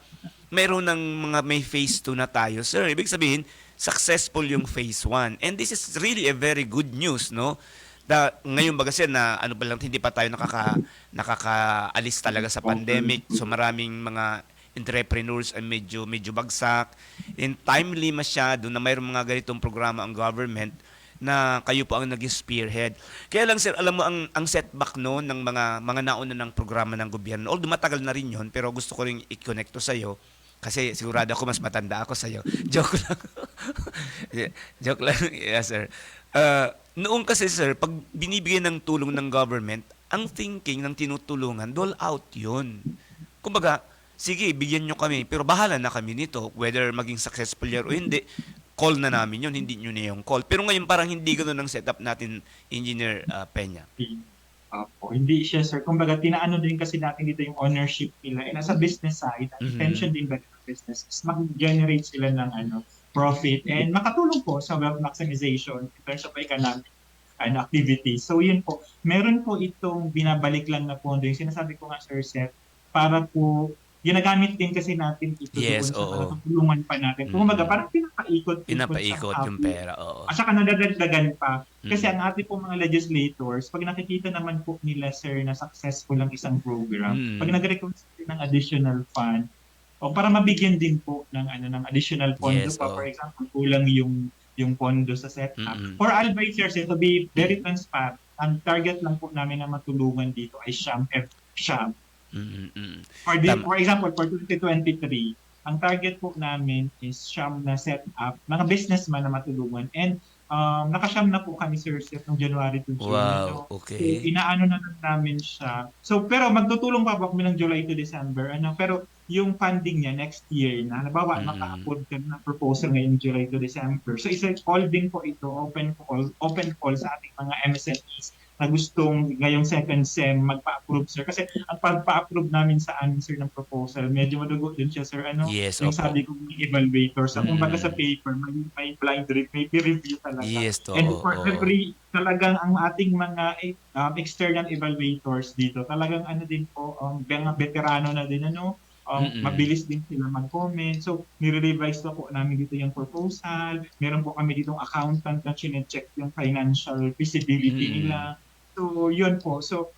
mayroon ng may phase 2 na tayo. Sir, ibig sabihin, successful yung phase 1. And this is really a very good news, no? Ngayon baga sir na hindi pa tayo nakakaalis talaga sa pandemic. So maraming mga entrepreneurs ay medyo bagsak. And timely masyado na mayroong mga ganitong programa ang government na kayo po ang nag-spearhead. Kaya lang sir, alam mo ang setback no ng mga nauna ng programa ng gobyerno. Although matagal na rin 'yon, pero gusto ko ring i-connect to sa iyo kasi sigurado ako mas matanda ako sa iyo. Joke lang. Joke lang. Yes sir. Noong kasi sir, pag binibigyan ng tulong ng government, ang thinking ng tinutulungan, dole out 'yun. Kumbaga, sige, bigyan nyo kami, pero bahala na kami nito, whether maging successful yan o hindi. Call na namin yun, hindi nyo na yung call. Pero ngayon parang hindi ganoon ang setup natin, Engineer Peña. Hindi siya, sir. Kumbaga, tinaano din kasi natin dito yung ownership nila. And as a business side, intention din ba ng business is mag-generate sila ng profit and makatulong po sa wealth maximization in terms of economic activity. So yun po, meron po itong binabalik lang na pondo. Yung sinasabi ko nga, Sir Seth, para po ginagamit din kasi natin ito doon sa tulungan pa natin. Kumbaga, parang pinapaikot yung pera. Oo. At saka nadadagdagan pa. Kasi ang ating po mga legislators, pag nakikita naman po nila, sir, na successful ang isang program, pag nag-request ng additional fund, o para mabigyan din po ng additional pondo pa, for example, kulang yung pondo sa setup. For advisors, to be very transparent, ang target lang po namin na matulungan dito ay SHAM. For example, for 2023, ang target po namin is SHAM na set up, mga businessman na matulungan. And naka-SHAM na po kami, Sir Seth, noong January to June. Wow, okay. So, inaano na lang namin siya. So, pero magtutulong pa po kami ng July to December. Pero yung funding niya next year na, halimbawa, maka-upload ka na proposal ngayong July to December. So, isa call din po ito, open call sa ating mga MSMEs na gustong ngayong second SEM magpa-approve, sir. Kasi ang pagpa-approve namin sa amin, sir, ng proposal, medyo madugo din siya, sir. Yes, yung sabi ko, may evaluator. So, kumbaga sa paper, may blind review, may peer review talaga. Yes, and for every, talagang ang ating mga external evaluators dito, talagang din po, mga veterano na din, mabilis din sila mag-comment. So, nire-revise na po namin dito yung proposal. Meron po kami ditong accountant na chine-check yung financial feasibility nila. So, yun po. So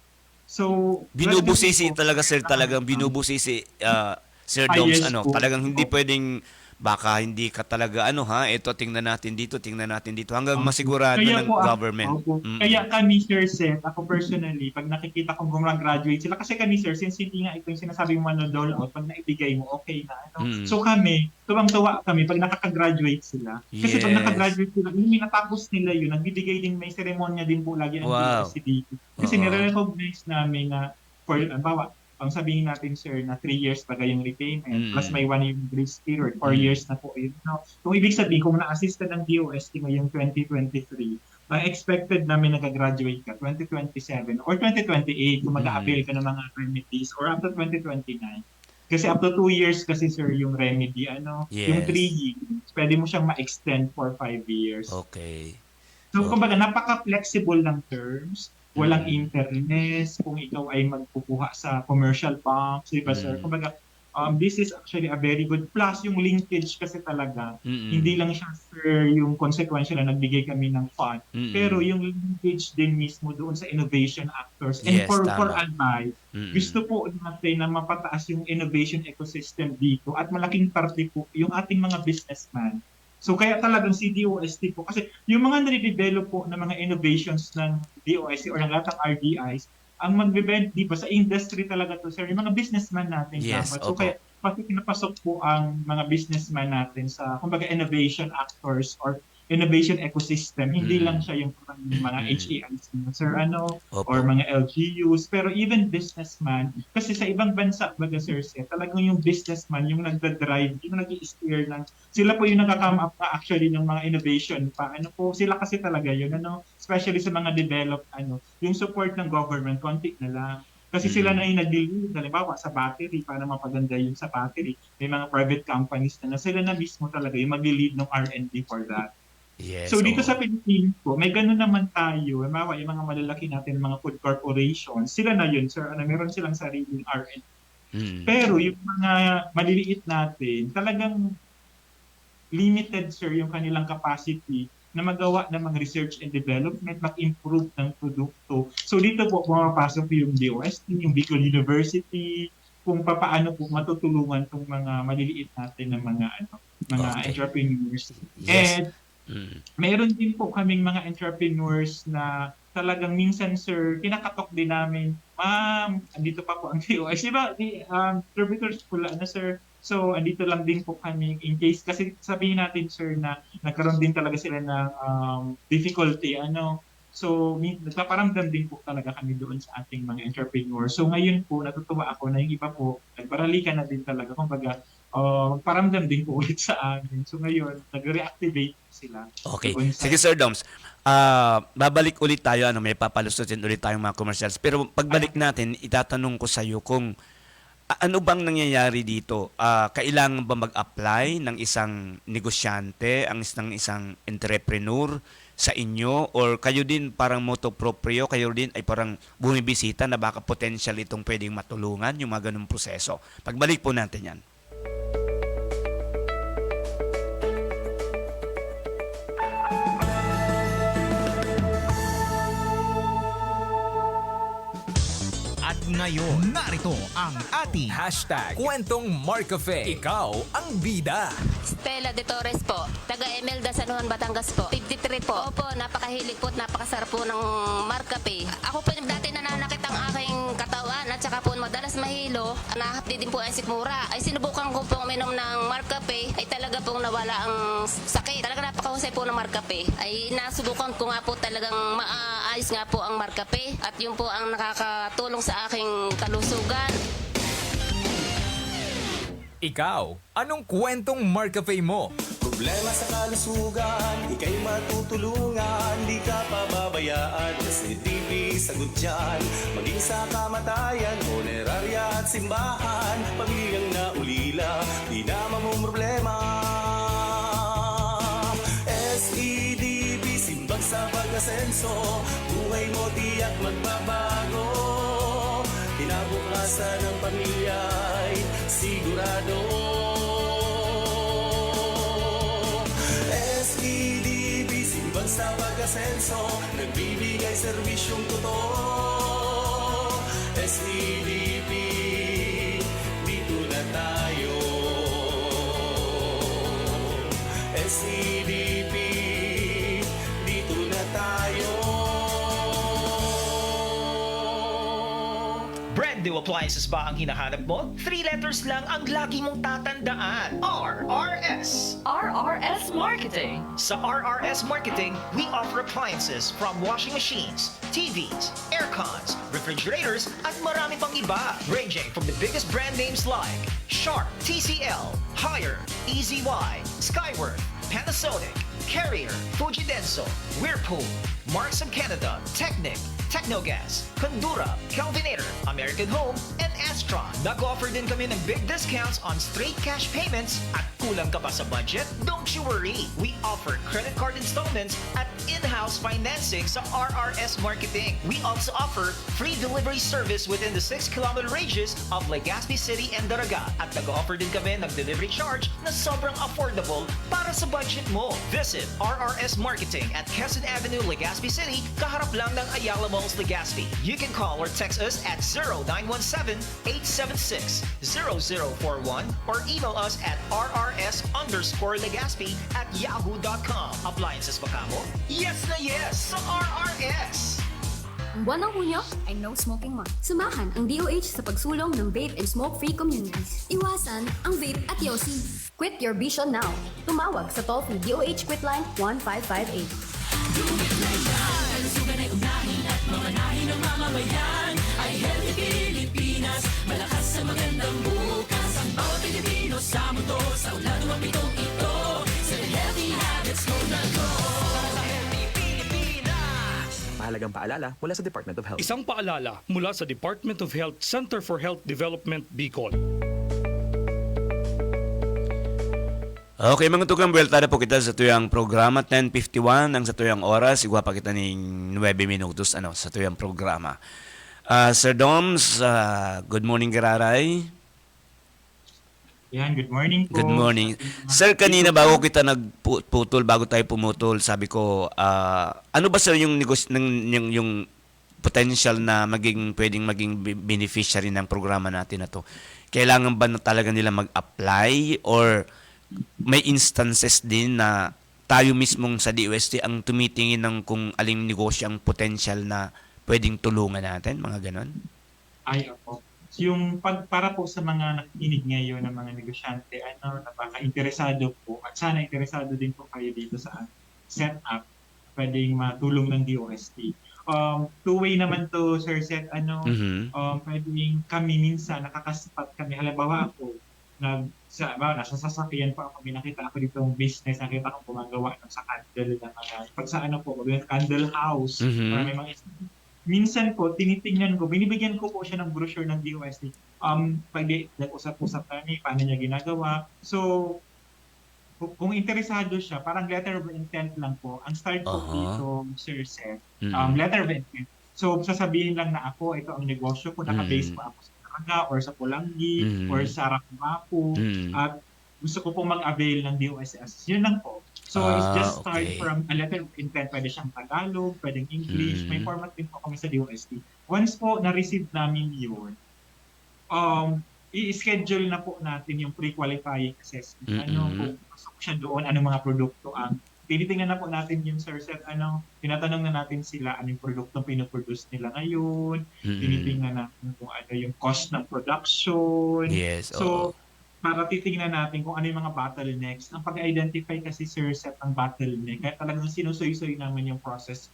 binubusisi talaga, sir, talagang binubusisi, Sir Doms, talagang hindi pwedeng baka hindi ka talaga ito tingnan natin dito hanggang masigurado ng government. Kaya kami, Sir Seth, ako personally, pag nakikita kong gumraduate sila, kasi kami, sir, since hindi nga ito yung sinasabing dole out, pag naibigay mo, okay na. So kami, tuwang-tuwa kami pag nakaka-graduate sila. Kasi pag nakagraduate sila, yung natapos nila yun, nagbibigay din, may seremonya din po lagi ng DOST. Kasi nire-recognize namin na, for ang sabihin natin, sir, na 3 years pa yung repayment, plus may 1 year grace period, 4 years na po yun. Kung ibig sabihin, kung na-assist ng DOST ngayong 2023, ang expected namin nag-graduate ka 2027 or 2028 kung mag-a-avail ka ng mga remedies or up to 2029. Kasi up to 2 years kasi, sir, yung remedy, yung 3 years, pwede mo siyang ma-extend for 5 years. Okay. So, kumbaga, napaka-flexible ng terms. Walang interest kung ikaw ay magkukuha sa commercial banks, di ba, sir? Kumbaga, this is actually a very good plus yung linkage kasi talaga. Hindi lang siya, sir, yung consequential na nagbigay kami ng fund. Pero yung linkage din mismo doon sa innovation actors. And for advice, gusto po natin na mapataas yung innovation ecosystem dito at malaking parte po yung ating mga businessman. So kaya talagang si DOST po, kasi yung mga nare-develop po na mga innovations ng DOST or ng lahat ng RDIs, ang mag-event, di ba, sa industry talaga to, sir, yung mga businessman natin. So kaya pinapasok po ang mga businessman natin sa, kumbaga, innovation actors or innovation ecosystem. Hindi lang siya yung mga HAIs, sir, or mga LGUs, pero even businessman, kasi sa ibang bansa, baga, sir, talagang yung businessman, yung nagda-drive, yung nag-i-steer ng, sila po yung nakakama up na actually ng mga innovation pa. Sila kasi talaga yun, especially sa mga developed, yung support ng government, konti na lang. Kasi sila na yung nag-lead, halimbawa sa battery, para mapaganda yun sa battery. May mga private companies na sila na mismo talaga yung mag-lead ng R&D for that. Yes. So dito sa Pilipinas po, may ganun naman tayo. Halimbawa, yung mga malalaki natin, mga food corporations, sila na yun, sir. Meron silang sariling R&D. Pero yung mga maliliit natin, talagang limited, sir, yung kanilang capacity na magawa ng mga research and development, mag-improve ng produkto. So dito po pumapasok yung DOST, yung Bicol University, kung paano po matutulungan itong mga maliliit natin ng mga entrepreneurs. Yes. And mayroon din po kaming mga entrepreneurs na talagang minsan, sir, kinakatok din namin, ma'am, andito pa po ang DOST. Diba, contributors pula na, sir. So, andito lang din po kami in case, kasi sabihin natin, sir, na nagkaroon din talaga sila ng difficulty. So, nagpaparamdam din po talaga kami doon sa ating mga entrepreneurs. So, ngayon po, natutuwa ako na yung iba po, nagparalikan na din talaga. Kumbaga, paramdam din po ulit sa amin. So, ngayon, nag-reactivate sila. Okay. Sige, Sir Doms. Babalik ulit tayo. May papalusutin ulit tayong mga commercials. Pero pagbalik natin, itatanong ko sa iyo kung ano bang nangyayari dito? Kailangan ba mag-apply ng isang negosyante, ng isang entrepreneur sa inyo? Or kayo din parang motoproprio, kayo din ay parang bumibisita na baka potential itong pwedeng matulungan, yung mga ganung proseso? Pagbalik po natin yan. At ngayon, narito ang ating #Kwentong Marcafe. Ikaw ang bida. Stella de Torres po, taga Emelda, San Juan, Batangas po. 53 po. Opo, napakahilig po at napakasarap po ng Marcafe. Ako po yung dati nananakit ang aking katawan at saka po madalas mahilo. Nahapdi din po ang sikmura. Ay sinubukan ko pong uminom ng Marcafe ay talaga pong nawala ang sakit. Talaga napakahusay po ng Marcafe. Ay nasubukan ko nga po talagang maayos nga po ang Marcafe at yun po ang nakakatulong sa aking kalusugan. Ikaw, anong kwentong Marcafe mo? Problema sa kalusugan, ika'y matutulungan, di ka pababayaan. SCTV, sagot dyan, maging sa kamatayan, honerarya at simbahan, pamilyang naulila, di na mamumroblema. SEDB, simbang sa pag-asenso, buhay mo tiyak magbabago. Kinabukasan ng pamilya'y sigurado. SEDB, simbang sa pag-asenso, nagbibigay serbisyong totoo. SEDB, dito na tayo. SEDB, dito na tayo. Brand new appliances ba ang hinahanap mo? 3 letters lang ang lagi mong tatandaan. RRS. RRS Marketing. Sa RRS Marketing, we offer appliances from washing machines, TVs, aircons, refrigerators, at marami pang iba. Ranging from the biggest brand names like Sharp, TCL, Haier, EZY, Skyworth, Panasonic, Carrier, Fujidenso, Whirlpool, Marks of Canada, Technic, Technogas, Condura, Kelvinator, American Home, and Astron. Nag-offer din kami ng big discounts on straight cash payments at kulang ka pa sa budget? Don't you worry! We offer credit card installments at in-house financing sa RRS Marketing. We also offer free delivery service within the 6-kilometer radius of Legazpi City and Daraga. At nag-offer din kami ng delivery charge na sobrang affordable para sa budget mo. Visit RRS Marketing at Quezon Avenue, Legazpi City, kaharap lang ng Ayala Malls, Legazpi. You can call or text us at 0917-876-0041 or email us at rrs_Legazpi@yahoo.com. Appliances ba kamo? Yes na yes sa RRS! Ang buwan ng Hunyo ay No Smoking Month. Samahan ang DOH sa pagsulong ng vape and smoke-free communities. Iwasan ang vape at yosi. Quit your vision now. Tumawag sa toll-free DOH Quit Line 1558. Kalusugan ay unahin at mamanahin ng mamamayan. Ay healthy Pilipinas, malakas sa magandang bukas. Ang bawat Pilipino sa mundo, sa ulado ang pitong ito. Sa healthy habits mo na go. mahalagang paalala mula sa Department of Health. Isang paalala mula sa Department of Health Center for Health Development, Bicol. Okay, mga tukang buwelta po kita sa tuyang programa 10:51 ang sa tuyang oras, igwa pa kita ning 9 minutos sa tuyang programa. Sir Doms, good morning Gararay. Yan, good morning po. Good morning. Sir, kanina bago kita bago tayo pumutol, sabi ko, ano ba sir yung yung potential na pwedeng maging beneficiary ng programa natin na to? Kailangan ba na talaga nila mag-apply or may instances din na tayo mismong sa DOST ang tumitingin ng kung aling negosyo ang potential na pwedeng tulungan natin, mga ganon? Ay, opo. Yung para po sa mga nakikinig ngayon ng mga negosyante, napaka-interesado po at sana interesado din po kayo dito sa setup, pwedeng matulong ng DOST. Two-way naman to, Sir Seth, pwedeng kami minsan nakakaspat kami. Halimbawa ako, nasa sasakyan pa ako, may nakita ako dito ng business, nakita ko gumagawa sa candle na mga, pag sa candle house, may mga minsan po, tinitingnan ko, binibigyan ko po siya ng brochure ng DOST. Pag nag-usap-usap kami, paano niya ginagawa. So, kung interesado siya, parang letter of intent lang po. Ang start po dito, Sir Seth, letter of intent. So, sasabihin lang na ako, ito ang negosyo ko, naka-base po ako sa Naga or sa Pulangi or sa Rakumapu. At gusto ko pong mag-avail ng DOST. Yun lang po. So, it's just start from a letter of intent. Pwede siyang Tagalog, pwedeng English. May format din po kami sa DOST. Once po na-receive namin yun, i-schedule na po natin yung pre-qualifying assessment. Kung gusto ko siya doon, anong mga produkto ang tinitingnan na po natin yung Sir Seth, tinatanong na natin sila anong produktong pinoproduce nila ngayon, tinitingnan natin kung ano yung cost ng production. Yes, so, para titingnan natin kung ano yung mga bottlenecks. Ang pag-identify kasi, Sir Seth, ang bottleneck, kaya talagang sinusoy-soy naman yung process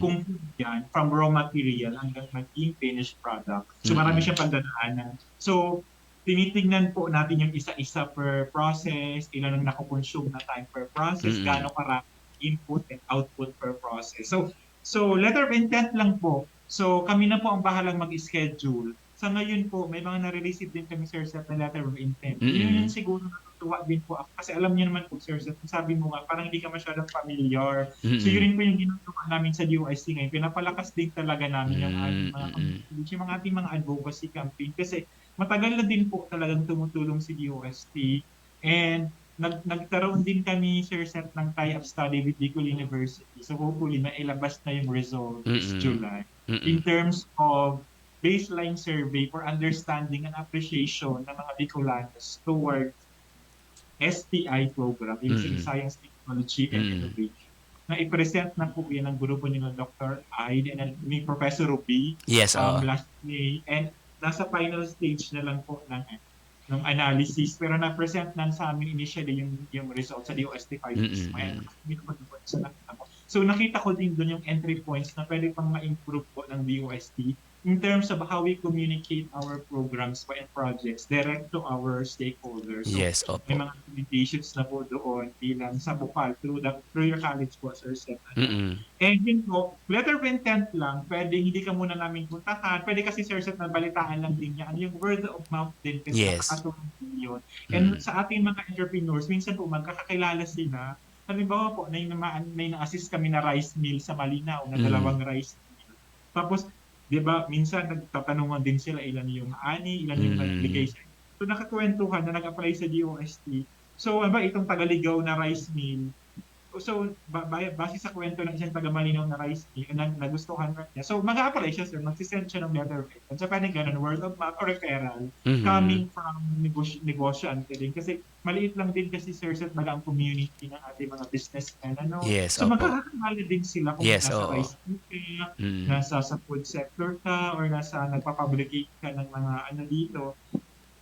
kung yan, from raw material hanggang maging finished product. So, marami siyang pagdadaanan. So, tinitingnan po natin yung isa-isa per process, ilan ang nakukonsume na time per process, gaano karami input and output per process. So letter of intent lang po. So kami na po ang bahalang mag-schedule. Sa ngayon po, may mga nare-receive din kami, Sir Seth, na letter of intent. Yun yung siguro natutuwa din po ako. Kasi alam niyo naman po, Sir Seth, sabi mo nga, parang hindi ka masyadong familiar. So yun rin po yung ginagawa namin sa DOST ngayon. Pinapalakas din talaga namin yung ating mga advocacy campaign. Kasi matagal na din po talagang tumutulong si DOST. And nagkaroon din kami, Sir Seth, ng tie-up study with Bicol University. So hopefully, mailabas na yung result this July. In terms of baseline survey for understanding and appreciation ng mga Bicolanos towards STI program, yung Science, Technology, and Innovation. Na i-present na po yan ang grupo nila Dr. Ide and ni Professor Ruby last May. And nasa final stage na lang po ng analysis. Pero na-present na sa amin initially yung results sa DOST 5 weeks. So nakita ko din doon yung entry points na pwede pang ma-improve po ng DOST in terms of how we communicate our programs and projects direct to our stakeholders. So, yes, opo. May mga communications na po doon bilang sa Bukal through your college po, Sir Seth. And yun po, letter of intent lang, pwede hindi ka muna namin puntahan. Pwede kasi, Sir Seth, na balitaan lang din niya. Ano yung word of mouth din kasi nakakatulong din yun. And sa ating mga entrepreneurs, minsan po magkakakilala sila. Halimbawa po, may na-assist kami na rice mill sa Malinaw, na 2 rice mill. Tapos, di ba, minsan nagtatanungan din sila ilan yung ani, ilan yung nagbigay sa. So nakakwentuhan na nag-apply sa DOST. So itong Tagaligaw na rice mill, so base sa kwento ng isang taga-Malinaw na rice mill, nagustuhan niya. So mag-apply siya, sir, magsisend siya ng letter of intent. So pwede ganun, word of mouth or referral coming from negosyante din. Kasi maliit lang din kasi, Sir Seth, ang community ng ating mga businessmen. So magkakakilala din sila kung nasa rice mill ka, nasa sa food sector ka, or nasa nagpapublicate ka ng mga dito.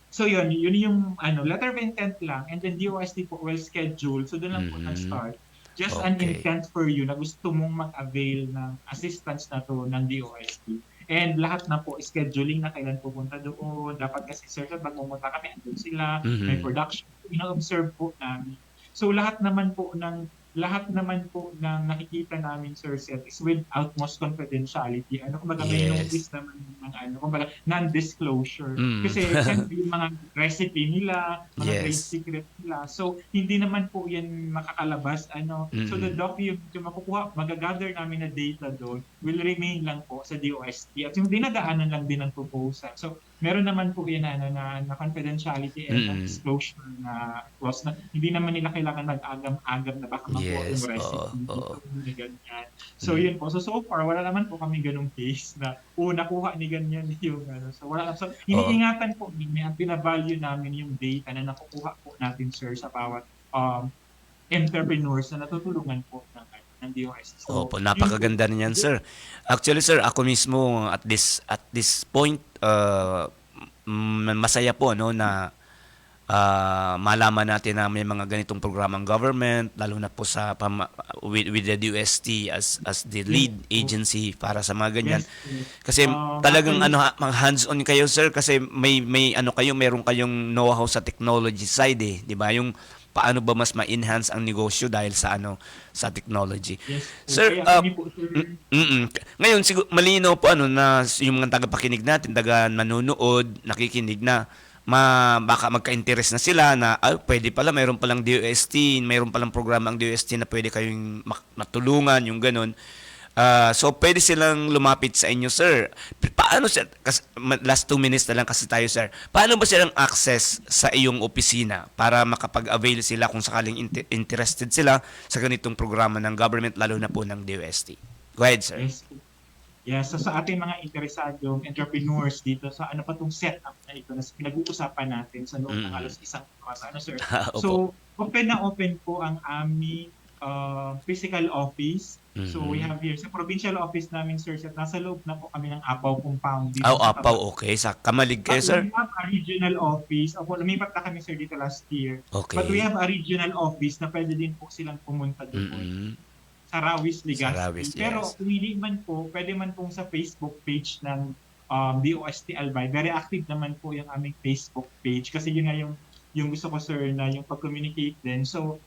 So yun yung letter of intent lang, and then DOST po will schedule. So doon lang po nag-start. Just an intent for you na gusto mong mag-avail ng assistance na to ng DOST. And lahat na po, scheduling na kailan pupunta doon. Dapat kasi, Sir, pag pumunta kami, andun sila, may production. Ina-observe po namin. So lahat naman po ng lahat naman po ng nakikita namin, Sir Seth, is with utmost confidentiality. Kumbaga may Yes. notice naman ng kumbaga non-disclosure. Mm. Kasi siyempre yung mga recipe nila, mga Yes. trade secret nila. So hindi naman po yan makakalabas. So the document yung makukuha, magagather namin na data doon will remain lang po sa DOST. At yung dinadaanan lang din ng proposal. So meron naman po yan na confidentiality and non-disclosure na clause na hindi naman nila kailangan mag-agam-agam na baka makuha Yes, yung recipe. oo. So, ganyan. So yun po. So far, wala naman po kami ganung case na nakuha ni ganyan yung So wala. So iniingatan po namin at pinavalue namin yung data na nakukuha po natin, sir, sa bawat entrepreneurs na natutulungan po ng DOST. So, Opo, napakaganda niyan, sir. Actually, sir, ako mismo at this point masaya po na malaman natin na may mga ganitong programang government, lalo na po sa with the DOST as the lead agency para sa mga ganyan. Kasi talagang mga hands-on kayo, sir, kasi may meron kayong know-how sa technology side, di ba? Yung paano ba mas ma-enhance ang negosyo dahil sa sa technology. Yes, Sir, ngayon siguro malinaw po na yung mga tagapakinig natin, nanonood, nakikinig na baka magka-interest na sila na pwede pala, mayroon palang DOST, mayroon palang programa ang DOST na pwede kayong matulungan, yung ganun. So, pwede silang lumapit sa inyo, sir. Paano, sir, last 2 minutes na lang kasi tayo, sir. Paano ba silang access sa iyong opisina para makapag-avail sila kung sakaling interested sila sa ganitong programa ng government, lalo na po ng DOST? Go ahead, sir. Yes, so sa ating mga interesadong entrepreneurs dito sa pa tong setup na ito na pinag-uusapan natin sa loob ng alas 1 oras, sir. So, open na open po ang aming physical office. So, we have here sa provincial office namin, sir, nasa loob na po kami ng Apaw compound. Dito Apaw, okay. Sa Kamalig kayo, sir? We have a regional office. Lumipat na kami, sir, dito last year. Okay. But we have a regional office na pwede din po silang pumunta doon. Sa Rawis, Legazpi. Pero kung hindi man po, pwede man pong sa Facebook page ng DOST Albay. Very active naman po yung aming Facebook page kasi yun nga yung gusto ko, sir, na yung pag-communicate din. So,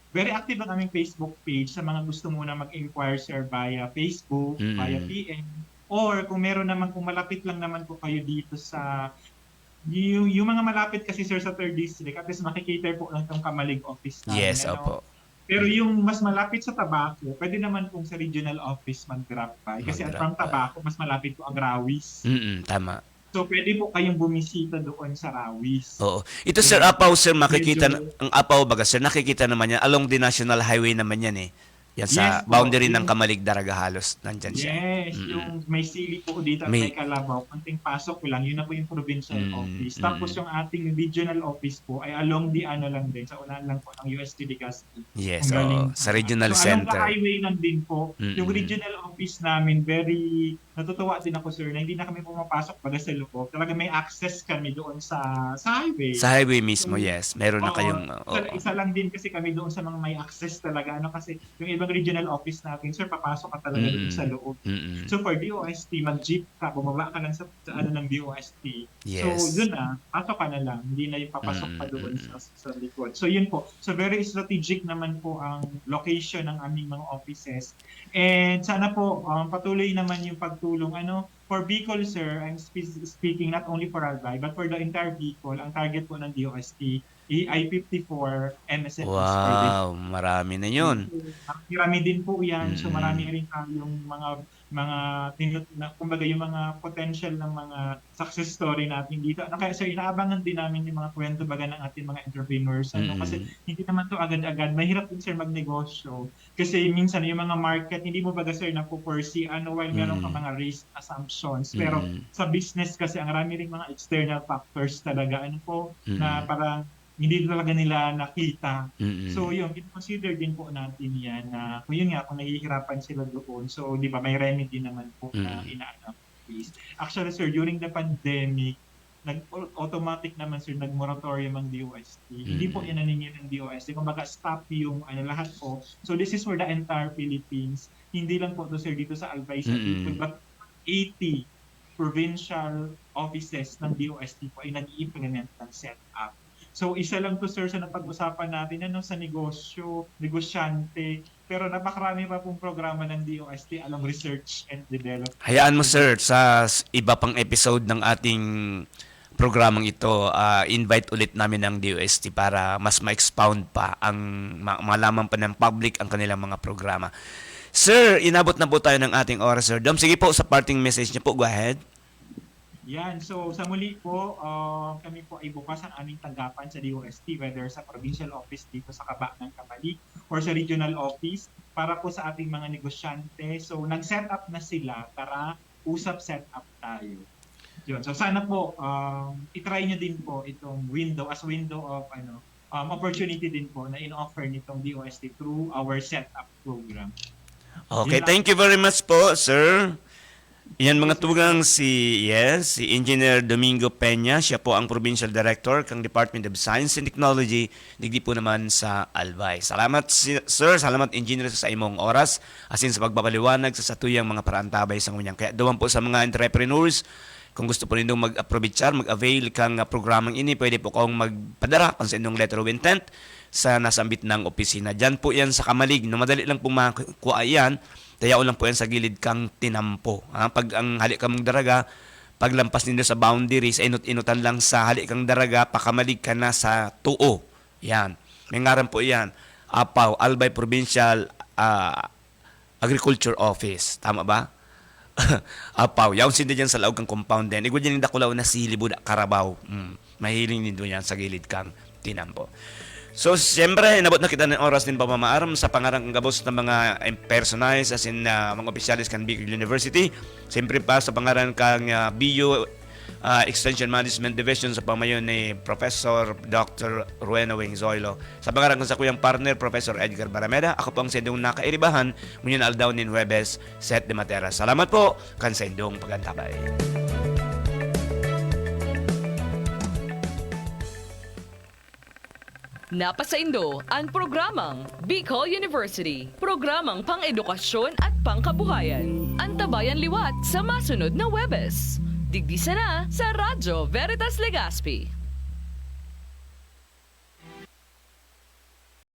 very active ang aming Facebook page sa mga gusto muna mag-inquire, sir, via Facebook, via PM, or kung meron naman, kung malapit lang naman po kayo dito sa yung mga malapit kasi, sir, sa 3rd District, at least makikater po lang itong Kamalig office namin. Yes, opo. Pero yung mas malapit sa Tabaco, pwede naman pong sa regional office mag-drop by. Kasi from Tabaco, mas malapit po ang Rawis. Tama. So, pwede po kayong bumisita doon sa Rawis. Oo. Ito, sir, Apaw, sir, makikita, ang Apaw baga, sir, nakikita naman yan. Along the National Highway naman yan, Yan sa boundary ng Kamalig, Daraga, halos. Nandyan siya. Yes, yung may sili po dito at may Kalabaw. Konting pasok ko lang, yun na po yung provincial office. Tapos yung ating regional office po ay along the lang din. Sa unahan lang po ng UST Legazpi. Yes, sa regional center. Along the highway lang din po. Yung regional office namin, very natutuwa din ako, sir, na hindi na kami pumapasok baga sa loob. Talaga may access kami doon sa highway. Sa highway mismo, yes. Meron na kayong... Isa lang din kasi kami doon sa mga may access talaga. Kasi yung ibang regional office natin, sir, papasok ka talaga doon sa loob. So for DOST, mag-jeep ka, bumaba ka lang sa ng DOST. Yes. So yun pasok ka na lang. Hindi na yung papasok pa doon sa likod. So yun po. So very strategic naman po ang location ng aming mga offices. And sana po patuloy naman yung pagtulong. For Bicol, sir, I'm speaking not only for Albay, but for the entire Bicol, ang target po ng DOST ay 54 MSFs. Wow, marami na yun. Marami din po yan. So marami rin yung kumbaga yung mga potential ng mga success story natin dito. Kaya sir, inaabangan din namin yung mga kwento baga ng ating mga entrepreneurs. Kasi hindi naman to agad-agad. Mahirap din, sir, magnegosyo. Kasi minsan yung mga market, hindi mo baga, sir, na-foresee while meron ka mga risk assumptions. Pero sa business kasi, ang rami rin mga external factors talaga. Na parang hindi talaga nila nakita. So yun, consider din po natin yan na kung nahihirapan sila doon. So di ba may remedy naman po na inaanap. Actually, sir, during the pandemic, automatic naman, sir, nag-moratorium ang DOST. Hindi po yan naningin ng DOST. Kumbaga stop yung lahat po. So this is for the entire Philippines. Hindi lang po to, sir, dito sa Albay sa Bicol, but 80 provincial offices ng DOST po ay nag-i-implement ng setup. So isa lang to sir sa napag-usapan natin sa negosyo, negosyante, pero napakarami pa pong programa ng DOST along research and development. Hayaan mo sir, sa iba pang episode ng ating programang ito, invite ulit namin ng DOST para mas ma-expound pa ang malaman pa ng public ang kanilang mga programa. Sir, inabot na po tayo ng ating oras, sir. Dom, sige po sa parting message niyo po, go ahead. Yan, so sa muli po, kami po ay bukas ang aming tanggapan sa DOST, whether sa provincial office dito sa Kaba ng Kapalik or sa regional office, para po sa ating mga negosyante. So nag-set up na sila, tara, usap set up tayo. Yun. So sana po, itry nyo din po itong window of opportunity din po na in-offer nitong DOST through our setup program. Okay, thank you very much po, sir. Yan mga tugang si Engineer Domingo Peña, siya po ang Provincial Director ng Department of Science and Technology, digdi po naman sa Albay. Salamat sir, salamat engineer sa imong oras, asin sa pagpapaliwanag sa satuyang mga paraantabay sa ngunyang. Kaya doon po sa mga entrepreneurs, kung gusto po nindong mag-aprovechar, mag-avail kang programang ini, pwede po kong magpadara kung sa inyong letter of intent sa nasambit ng opisina. Diyan po yan sa Kamalig. No, madali lang po makuha yan. Tayaw lang po yan sa gilid kang tinampo. Pag ang halik kang daraga, paglampas ninyo sa boundaries, inut-inutan lang sa halik kang daraga, pakamalig ka na sa tuo. Yan. May ngaran po yan. Apaw, Albay Provincial Agriculture Office. Tama ba? Apaw. Yawn sinda dyan sa laog kang compound din. Igwa dyan yung dakulaw na silibuda, karabaw. Mahiling din doon yan sa gilid kang tinampo. So, siyempre, inabot na kita ng oras din pamamaaram sa pangarang gabos ng mga personalis as in mga opisyalis kan Bicol University. Siyempre pa sa pangaran kang BU Extension Management Division sa pamayon ni Professor Dr. Rueno Wengzoilo. Sa pangaran sa kuyang partner, Professor Edgar Barameda, ako po ang sendong nakairibahan, ngunyan aldaw nin Huwebes, Set de Matera. Salamat po, kan sendong pagantabay. Napasaindo ang programang Bicol University, programang pang-edukasyon at pangkabuhayan. Antabayan liwat sa masunod na Huwebes. Digdi sana sa Radyo Veritas Legazpi.